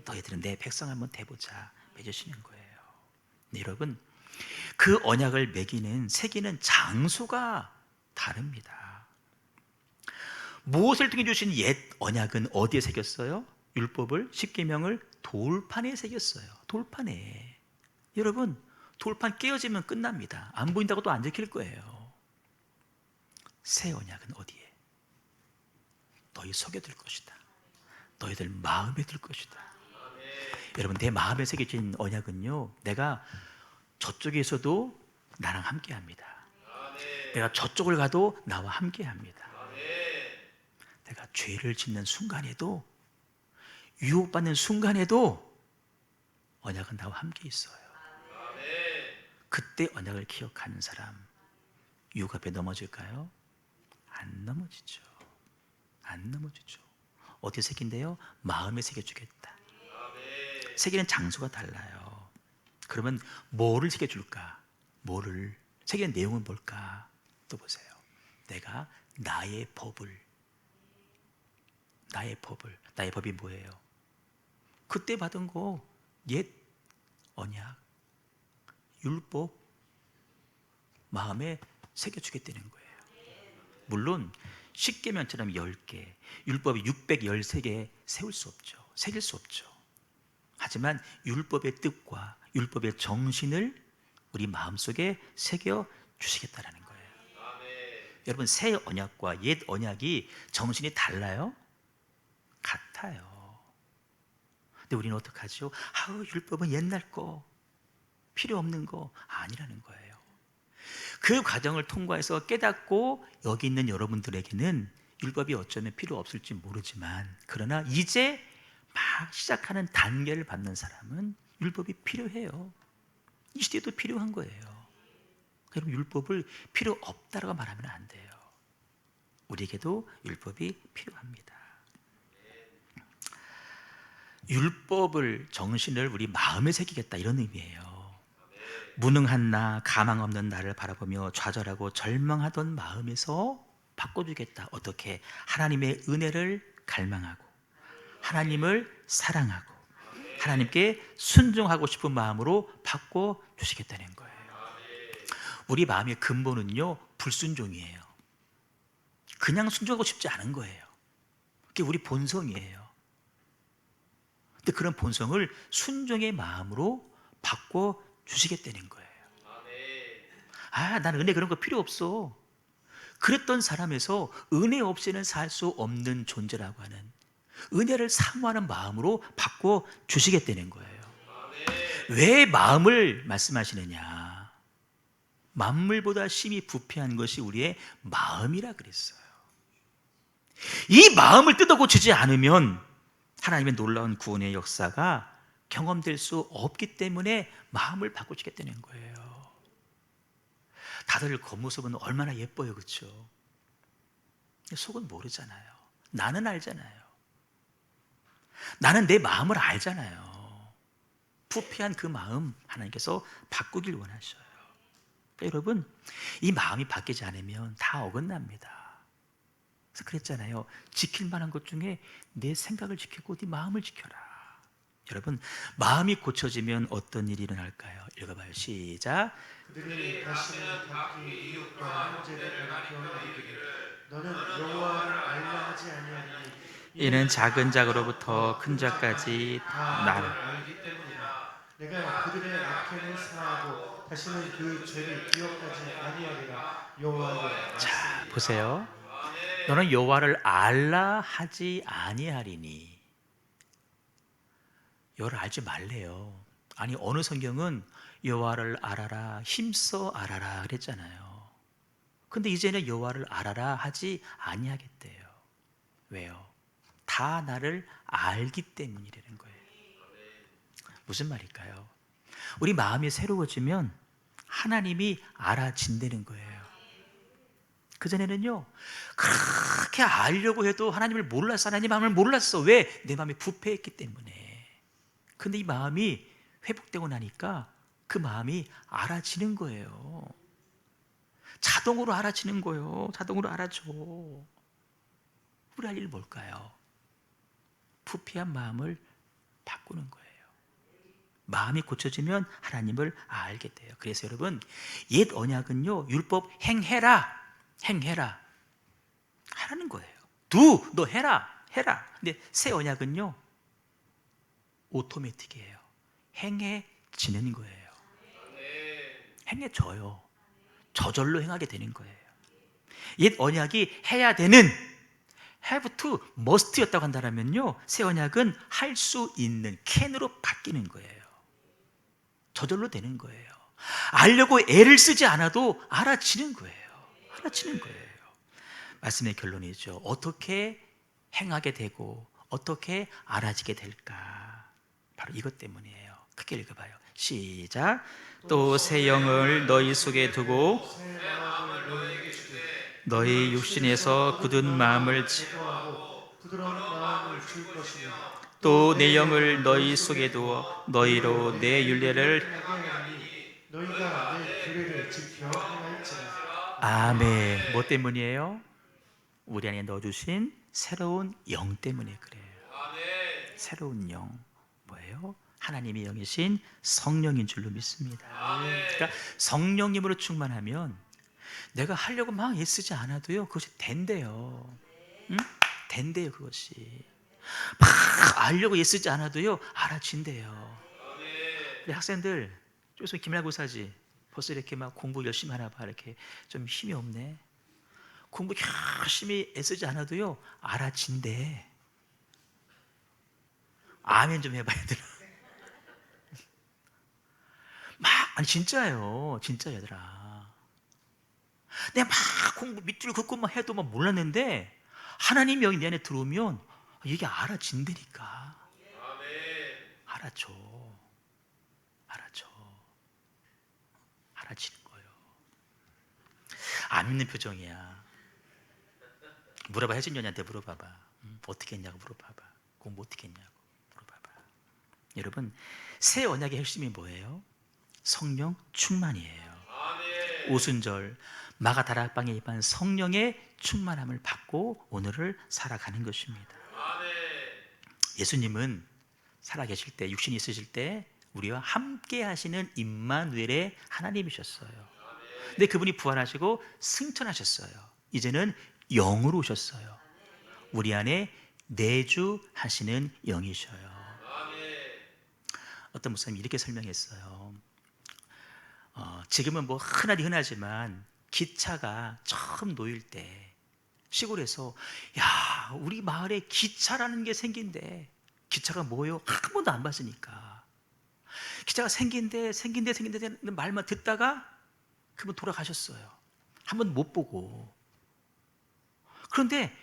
너희들은 내 백성 한번 돼보자. 맺으시는 거예요. 네, 여러분, 그 언약을 매기는 새기는 장소가 다릅니다. 무엇을 통해 주신 옛 언약은 어디에 새겼어요? 율법을, 십계명을 돌판에 새겼어요. 돌판에. 여러분, 돌판 깨어지면 끝납니다. 안 보인다고 또 안 지킬 거예요. 새 언약은 어디에? 너희 속에 들 것이다. 너희들 마음에 들 것이다. 여러분, 내 마음에 새겨진 언약은요, 내가 저쪽에서도 나랑 함께 합니다. 내가 저쪽을 가도 나와 함께 합니다. 내가 죄를 짓는 순간에도, 유혹받는 순간에도 언약은 나와 함께 있어요. 그때 언약을 기억하는 사람 유혹 앞에 넘어질까요? 안 넘어지죠. 안 넘어지죠. 어디에 새긴대요? 마음에 새겨주겠다. 새기는 장소가 달라요. 그러면 뭐를 새겨줄까? 뭐를? 새기는 내용은 뭘까? 또 보세요. 내가 나의 법을, 나의 법이 뭐예요? 그때 받은 거 옛 언약, 율법 마음에 새겨주겠다는 거예요. 물론 십계명처럼 10개, 율법이 613개 세울 수 없죠. 새길 수 없죠. 하지만 율법의 뜻과 율법의 정신을 우리 마음속에 새겨 주시겠다라는 거예요. 여러분, 새 언약과 옛 언약이 정신이 달라요? 같아요. 근데 우리는 어떡하죠? 율법은 옛날 거, 필요 없는 거 아니라는 거예요. 그 과정을 통과해서 깨닫고 여기 있는 여러분들에게는 율법이 어쩌면 필요 없을지 모르지만, 그러나 이제 막 시작하는 단계를 밟는 사람은 율법이 필요해요. 이 시대에도 필요한 거예요. 여러분, 율법을 필요 없다라고 말하면 안 돼요. 우리에게도 율법이 필요합니다. 율법을, 정신을 우리 마음에 새기겠다, 이런 의미예요. 무능한 나, 가망 없는 나를 바라보며 좌절하고 절망하던 마음에서 바꿔주겠다. 어떻게? 하나님의 은혜를 갈망하고 하나님을 사랑하고 하나님께 순종하고 싶은 마음으로 바꿔주시겠다는 거예요. 우리 마음의 근본은요, 불순종이에요. 그냥 순종하고 싶지 않은 거예요. 그게 우리 본성이에요. 근데 그런 본성을 순종의 마음으로 바꿔주시겠다는 거예요. 나는 은혜 그런 거 필요 없어. 그랬던 사람에서 은혜 없이는 살 수 없는 존재라고 하는, 은혜를 사모하는 마음으로 바꿔주시겠다는 거예요. 왜 마음을 말씀하시느냐? 만물보다 심히 부패한 것이 우리의 마음이라 그랬어요. 이 마음을 뜯어 고치지 않으면 하나님의 놀라운 구원의 역사가 경험될 수 없기 때문에 마음을 바꾸시겠다는 거예요. 다들 겉모습은 얼마나 예뻐요, 그렇죠? 속은 모르잖아요. 나는 알잖아요. 나는 내 마음을 알잖아요. 부패한 그 마음 하나님께서 바꾸길 원하셔요. 그러니까 여러분, 이 마음이 바뀌지 않으면 다 어긋납니다. 그래서 그랬잖아요. 지킬 만한 것 중에 내 생각을 지키고 네 마음을 지켜라. 여러분, 마음이 고쳐지면 어떤 일이 일어날까요? 읽어봐요. 시작. 그들이 다시는 각기 이웃과 형제를 가리켜 말하기를 너는 여호와를 알라 하지 아니하니 이는 작은 자로부터 큰 자까지 다 나를 알기 때문이라. 내가 그들의 악행을 사하고 다시는 그 죄를 기억하지 아니하리라. 여호와의 자, 보세요. 너는 여호와를 알라 하지 아니하리니. 여호와를 알지 말래요. 아니, 어느 성경은 여호와를 알아라, 힘써 알아라 그랬잖아요. 근데 이제는 여호와를 알아라 하지 아니하겠대요. 왜요? 다 나를 알기 때문이라는 거예요. 무슨 말일까요? 우리 마음이 새로워지면 하나님이 알아진다는 거예요. 그전에는요, 그렇게 알려고 해도 하나님을 몰랐어. 하나님 마음을 몰랐어. 왜? 내 마음이 부패했기 때문에. 근데 이 마음이 회복되고 나니까 그 마음이 알아지는 거예요. 자동으로 알아지는 거예요. 자동으로 알아줘. 우리 할 일 뭘까요? 부패한 마음을 바꾸는 거예요. 마음이 고쳐지면 하나님을 알게 돼요. 그래서 여러분, 옛 언약은요, 율법 행해라 하라는 거예요. 너 해라. 근데 새 언약은요, 오토매틱이에요. 행해지는 거예요. 행해져요. 저절로 행하게 되는 거예요. 옛 언약이 해야 되는 have to, must였다고 한다면요, 새 언약은 할 수 있는 can으로 바뀌는 거예요. 저절로 되는 거예요. 알려고 애를 쓰지 않아도 알아지는 거예요. 말씀의 결론이죠. 어떻게 행하게 되고 어떻게 알아지게 될까? 바로 이것 때문이에요. 크게 읽어봐요. 시작. 또 새 영을 너희 속에 두고 너희 육신에서 굳은 마음을 부드러운 마음을 줄 것이며 또 내 영을 너희 속에 두어 너희로 내 율례를. 너희가 내 규례를 지켜 행할지라. 아멘. 뭐 때문이에요? 우리 안에 넣어주신 새로운 영 때문에 그래요. 새로운 영 뭐예요? 하나님의 영이신 성령인 줄로 믿습니다. 그러니까 성령님으로 충만하면 내가 하려고 막 애쓰지 않아도요, 그것이 된대요. 응? 된대요. 그것이 막 알려고 애쓰지 않아도요, 알아진대요. 우리 학생들 요새 기말고사지, 벌써 이렇게 막 공부 열심히 하나 봐. 이렇게 좀 힘이 없네. 공부 열심히 애쓰지 않아도요, 알아진대. 아멘 좀 해봐, 얘들아. 아니 진짜예요. 진짜 얘들아. 내가 막 공부 밑줄 긋고 막 해도 막 몰랐는데 하나님 영이 내 안에 들어오면 이게 알아진다니까. 알아줘. 알아지는 거예요. 안 믿는 표정이야. 물어봐. 혜진 언니한테 물어봐봐. 어떻게 했냐고 물어봐봐. 공부 어떻게 했냐고 물어봐봐. 여러분, 새 언약의 핵심이 뭐예요? 성령 충만이에요. 오순절 마가다락방에 임한 성령의 충만함을 받고 오늘을 살아가는 것입니다. 예수님은 살아계실 때, 육신이 있으실 때 우리와 함께 하시는 임마누엘의 하나님이셨어요. 근데 그분이 부활하시고 승천하셨어요. 이제는 영으로 오셨어요. 우리 안에 내주하시는 영이셔요. 어떤 목사님이 이렇게 설명했어요. 지금은 뭐 흔하지만 기차가 처음 놓일 때 시골에서 야, 우리 마을에 기차라는 게 생긴대. 기차가 뭐예요? 한 번도 안 봤으니까. 기차가 생긴대 말만 듣다가 그분 돌아가셨어요. 한 번 못 보고. 그런데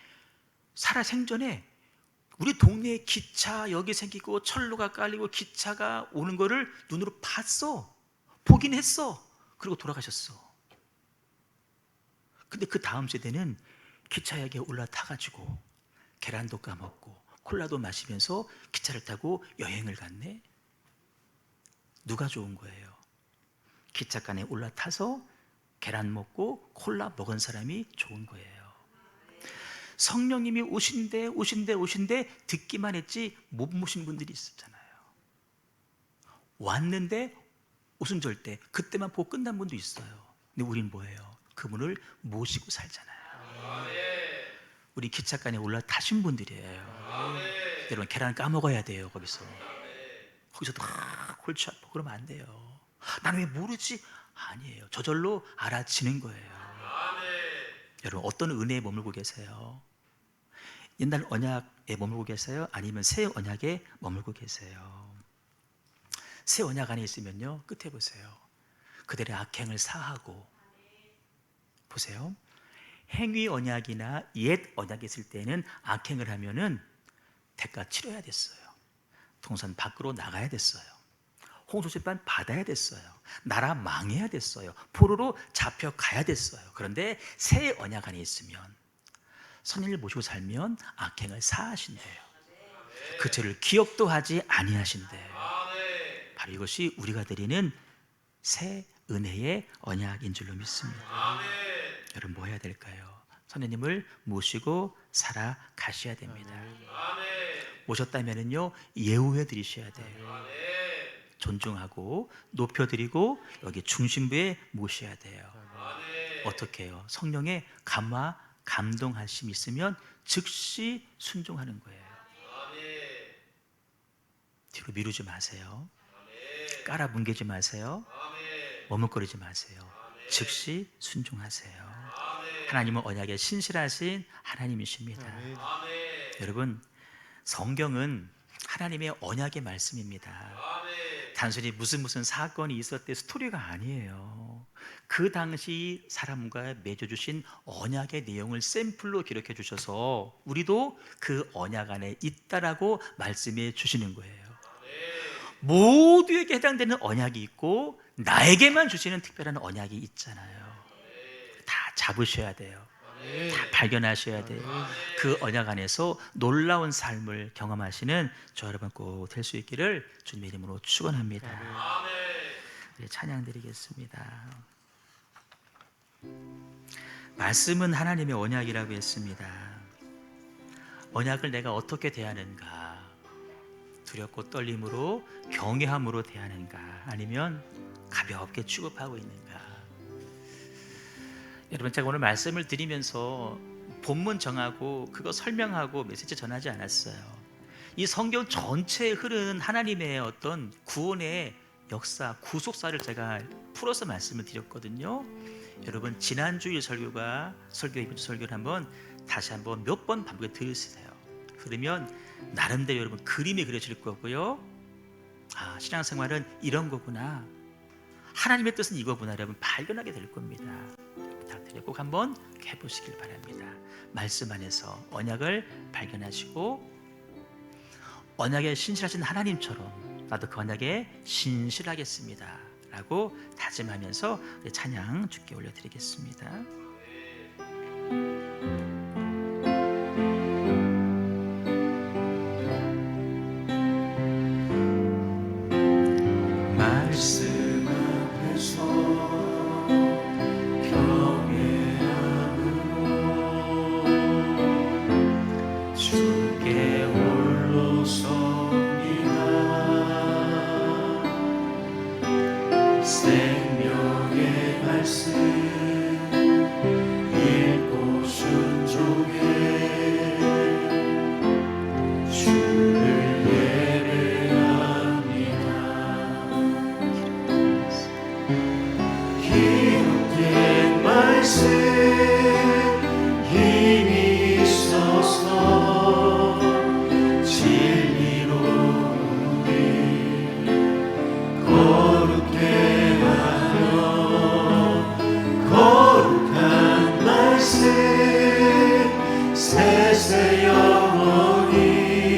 살아 생전에 우리 동네에 기차역이 생기고 철로가 깔리고 기차가 오는 거를 눈으로 봤어. 보긴 했어. 그리고 돌아가셨어. 근데 그 다음 세대는 기차역에 올라타가지고 계란도 까먹고 콜라도 마시면서 기차를 타고 여행을 갔네. 누가 좋은 거예요? 기차간에 올라타서 계란 먹고 콜라 먹은 사람이 좋은 거예요. 성령님이 오신대 듣기만 했지 못 모신 분들이 있었잖아요. 왔는데 오순절 때 그때만 보고 끝난 분도 있어요. 근데 우린 뭐예요? 그분을 모시고 살잖아요. 우리 기차간에 올라타신 분들이에요. 여러분 계란 까먹어야 돼요. 거기서도 골치 아파 그러면 안 돼요. 나는 왜 모르지? 아니에요. 저절로 알아지는 거예요. 여러분 어떤 은혜에 머물고 계세요? 옛날 언약에 머물고 계세요? 아니면 새 언약에 머물고 계세요? 새 언약 안에 있으면요, 끝에 보세요. 그들의 악행을 사하고, 보세요. 행위 언약이나 옛 언약이 있을 때는 악행을 하면은 대가 치러야 됐어요. 동산 밖으로 나가야 됐어요. 홍수재판 받아야 됐어요. 나라 망해야 됐어요. 포로로 잡혀가야 됐어요. 그런데 새 언약 안에 있으면 선인을 모시고 살면 악행을 사하신대요. 그 죄를 기억도 하지 아니하신대요. 바로 이것이 우리가 드리는 새 은혜의 언약인 줄로 믿습니다. 여러분 뭐 해야 될까요? 선생님을 모시고 살아가셔야 됩니다. 오셨다면요 예우해 드리셔야 돼요. 존중하고 높여드리고 여기 중심부에 모셔야 돼요. 어떻게 해요? 성령의 감화 감동하심이 있으면 즉시 순종하는 거예요. 뒤로 미루지 마세요. 깔아뭉개지 마세요. 머뭇거리지 마세요. 즉시 순종하세요. 하나님은 언약에 신실하신 하나님이십니다. 여러분 성경은 하나님의 언약의 말씀입니다. 단순히 무슨 사건이 있었대 스토리가 아니에요. 그 당시 사람과 맺어주신 언약의 내용을 샘플로 기록해 주셔서 우리도 그 언약 안에 있다라고 말씀해 주시는 거예요. 모두에게 해당되는 언약이 있고 나에게만 주시는 특별한 언약이 있잖아요. 다 잡으셔야 돼요. 다 발견하셔야 돼요. 그 언약 안에서 놀라운 삶을 경험하시는 저 여러분 꼭 될 수 있기를 주님의 이름으로 축원합니다. 우리 찬양 드리겠습니다. 말씀은 하나님의 언약이라고 했습니다. 언약을 내가 어떻게 대하는가? 두렵고 떨림으로 경외함으로 대하는가? 아니면 가볍게 취급하고 있는가? 여러분 제가 오늘 말씀을 드리면서 본문 정하고 그거 설명하고 메시지 전하지 않았어요. 이 성경 전체에 흐르는 하나님의 어떤 구원의 역사, 구속사를 제가 풀어서 말씀을 드렸거든요. 여러분 지난주일 설교가 이번 주 설교를 다시 한번 몇 번 반복해 들으세요. 그러면 나름대로 여러분 그림이 그려질 거고요. 아, 신앙생활은 이런 거구나. 하나님의 뜻은 이거구나 여러분 발견하게 될 겁니다. 부탁드려요. 꼭 한번 해보시길 바랍니다. 말씀 안에서 언약을 발견하시고 언약에 신실하신 하나님처럼 나도 그 언약에 신실하겠습니다 라고 다짐하면서 찬양 주께 올려드리겠습니다. 말씀 앞에서 경외함으로 주께 홀로 섭니다. 생명의 말씀 읽고 순종해 주를 기록된 말씀 힘이 있어서 진리로 우리 거룩해 하며 거룩한 말씀 세세 영원히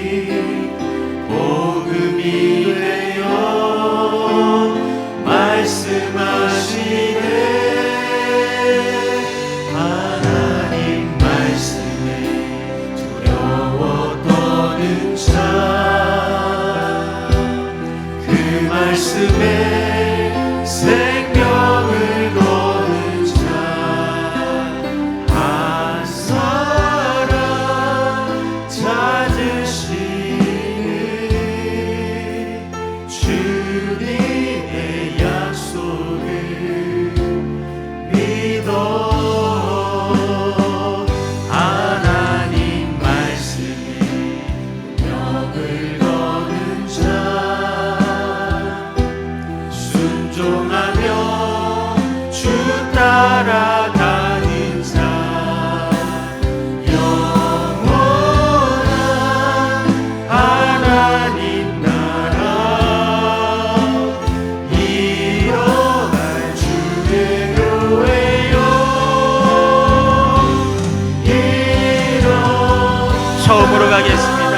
기도하겠습니다.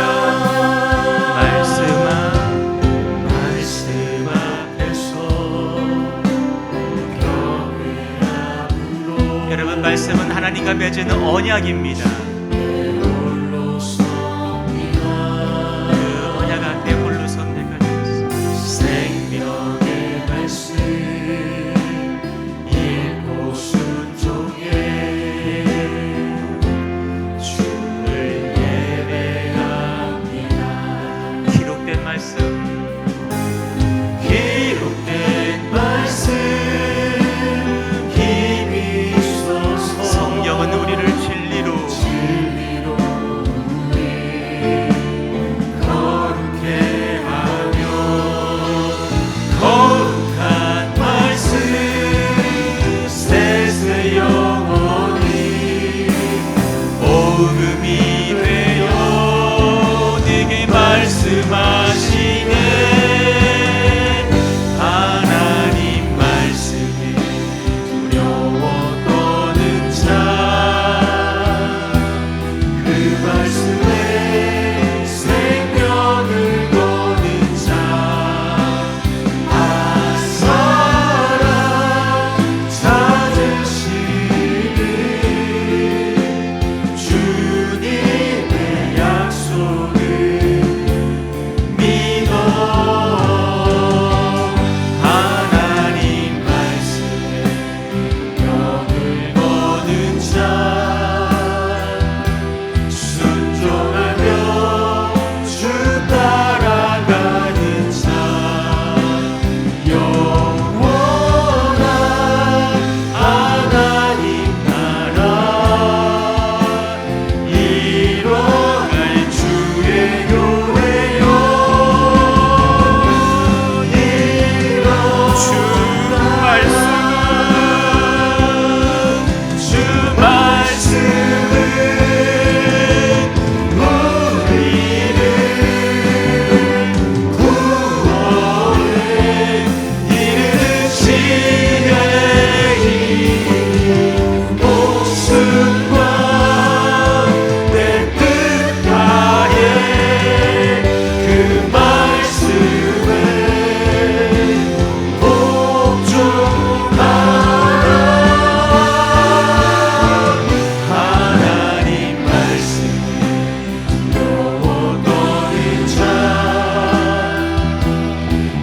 말씀 앞에서 경외함으로 여러분, 말씀은 하나님과 맺은 언약입니다. 홀로 섭니다. 그 언약 앞에 홀로 선 내가 되겠습니다. 생명의 말씀 읽고 순종해 주를 예배합니다. 기록된 말씀, 기록된 말씀 힘이 있어서 성경은 우리를 진리로 진리로 우리 거룩해 하며 거룩한 말씀 세세 영원히 복음이 되어 내게 말씀하시네. 하나님 말씀에 두려워 떠는 자 그 말씀에 생명을 거는 자 아사랑 찾으시니 주님의 약속을 믿어. 하나님 말씀에 명을 거는 자 순종하며 주 따라가는 자 영원한 하나님 나라 이뤄갈 주의 교회요 주 말씀은 주 말씀은 우리를 구원에 이르는 지혜이 목숨과 내 뜻 다해 그 말씀에 복종하라. 하나님 말씀에 두려워 떠는 자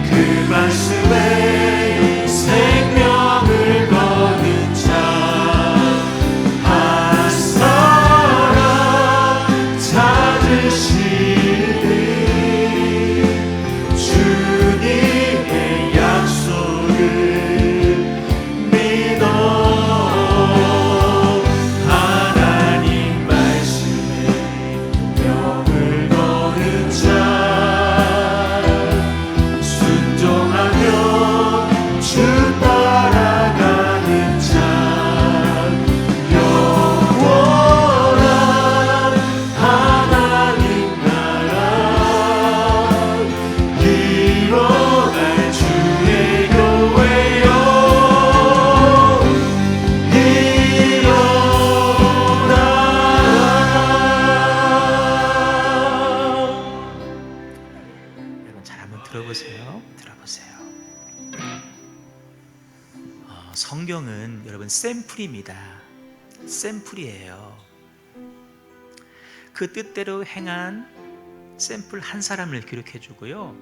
그 말씀에 생명을 거는 자 아사랑 찾으시니 주님의 약속을 믿어. 하나님 말씀에 명을 거는 자 순종하며 주 따라가는 자 영원한 하나님 나라 이뤄갈 주의 교회요 일어나. 여러분 잘 한번 들어보세요. 성경은 여러분 샘플입니다. 샘플이에요. 그 뜻대로 행한 샘플 한 사람을 기록해 주고요.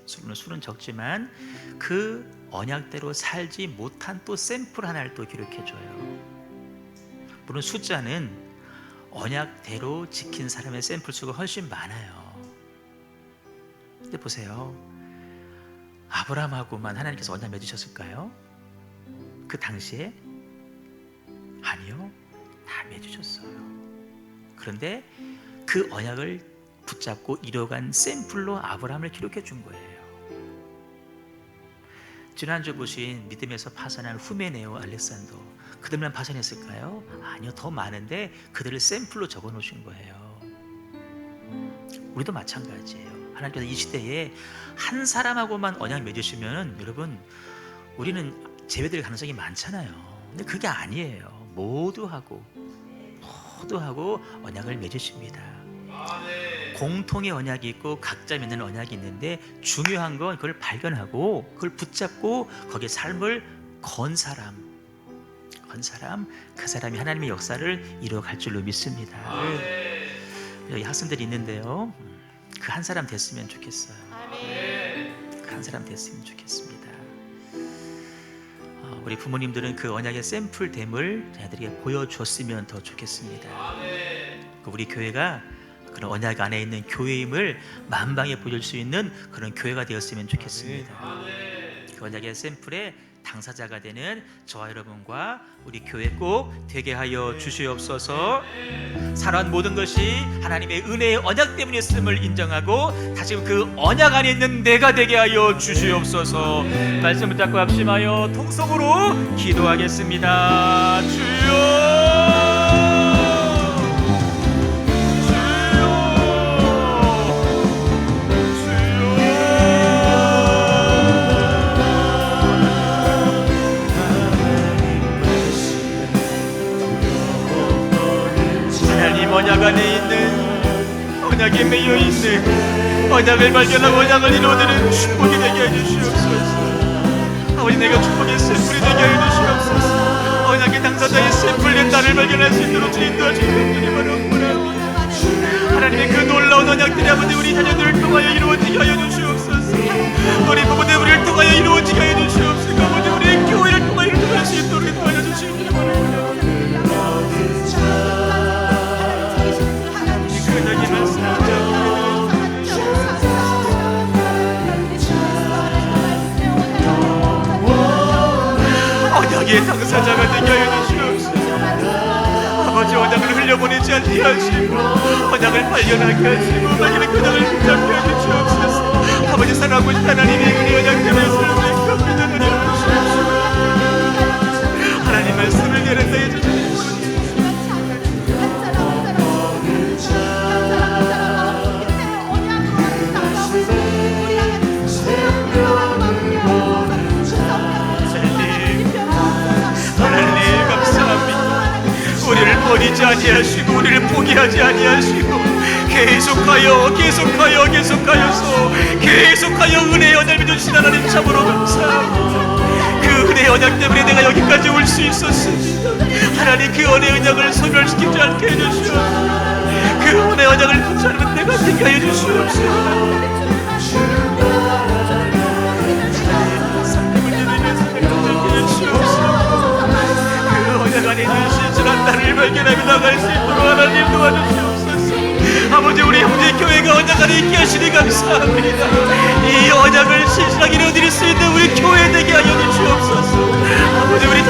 술은 적지만 그 언약대로 살지 못한 또 샘플 하나를 또 기록해 줘요. 물론 숫자는 언약대로 지킨 사람의 샘플 수가 훨씬 많아요. 근데 보세요. 아브라함하고만 하나님께서 언약 맺으셨을까요? 그 당시에? 아니요. 다 맺으셨어요. 그런데 그 언약을 붙잡고 이뤄간 샘플로 아브라함을 기록해 준 거예요. 지난주 보신 믿음에서 파산한 후메네오, 알렉산더, 그들만 파산했을까요? 아니요. 더 많은데 그들을 샘플로 적어 놓으신 거예요. 우리도 마찬가지예요. 하나님께서 이 시대에 한 사람하고만 언약 맺으시면 여러분 우리는 제외될 가능성이 많잖아요. 근데 그게 아니에요. 모두하고 언약을 맺으십니다. 공통의 언약이 있고 각자 맺는 언약이 있는데 중요한 건 그걸 발견하고 그걸 붙잡고 거기에 삶을 건 사람, 그 사람이 하나님의 역사를 이루어갈 줄로 믿습니다. 여기 학생들이 있는데요, 그 한 사람 됐으면 좋겠어요. 그 한 사람 됐으면 좋겠습니다. 우리 부모님들은 그 언약의 샘플됨을 자녀들에게 보여줬으면 더 좋겠습니다. 우리 교회가 그런 언약 안에 있는 교회임을 만방에 보여줄 수 있는 그런 교회가 되었으면 좋겠습니다. 그 언약의 샘플의 당사자가 되는 저와 여러분과 우리 교회 꼭 되게 하여 주시옵소서. 살아온 모든 것이 하나님의 은혜의 언약 때문이었음을 인정하고 다시금 그 언약 안에 있는 내가 되게 하여 주시옵소서. 말씀을 닫고 합심하여 통성으로 기도하겠습니다. 주여, 언약 안에 있는, 언약에 매여 있는, 언약을 발견하고 언약을 이루어내는 축복이 되게 해주시옵소서. 아버지, 내가 축복의 샘플이 되게 해주시옵소서. 언약의 당사자의 샘플된 나를 발견할 수 있도록 인도하시는 주님을 원합니다. 하나님의 그 놀라운 언약들이 아버지 우리 자녀들을 통하여 이루어지게 하여 주시옵소서. 우리 부모들 우리를 통하여 이루어지게 하여 주시옵소서. 아버지 우리 교회를 통하여 이루어질 수 있도록 인도하여 주시는 주님을 원합니다. 언약의 당사자가 되게 하여 주시옵소서. 아버지, 언약을 흘려보내지 않게 하시고 언약을 발견하게 하시고 발견의 언약을 붙잡게 하여 주시옵소서. 아버지, 사랑하고 싶은 하나님의 은혜 언약 때문에 삶을 갚는 은혜 주시옵소서. 하나님 말씀을 내린다 해주시옵소서. 우리를 버리지 아니하시고 우리를 포기하지 아니하시고 계속하여 은혜의 언약을 주신 하나님 참으로 감사합니다. 그 은혜의 언약 때문에 내가 여기까지 올 수 있었습니다. 하나님, 그 은혜의 언약을 소멸시키지 않게 해주시옵소서. 그 은혜의 언약을 붙잡는 내가 되게 하여 주시옵소서. 나를 발견하며 나갈 수 있도록 하나님 도와주시옵소서. 아버지, 우리 형제 교회가 언약 안에 있게 하시니 감사합니다. 이 언약을 신실하게 이루어드릴 수 있는 우리 교회 되게 하여 주시옵소서. 아버지, 우리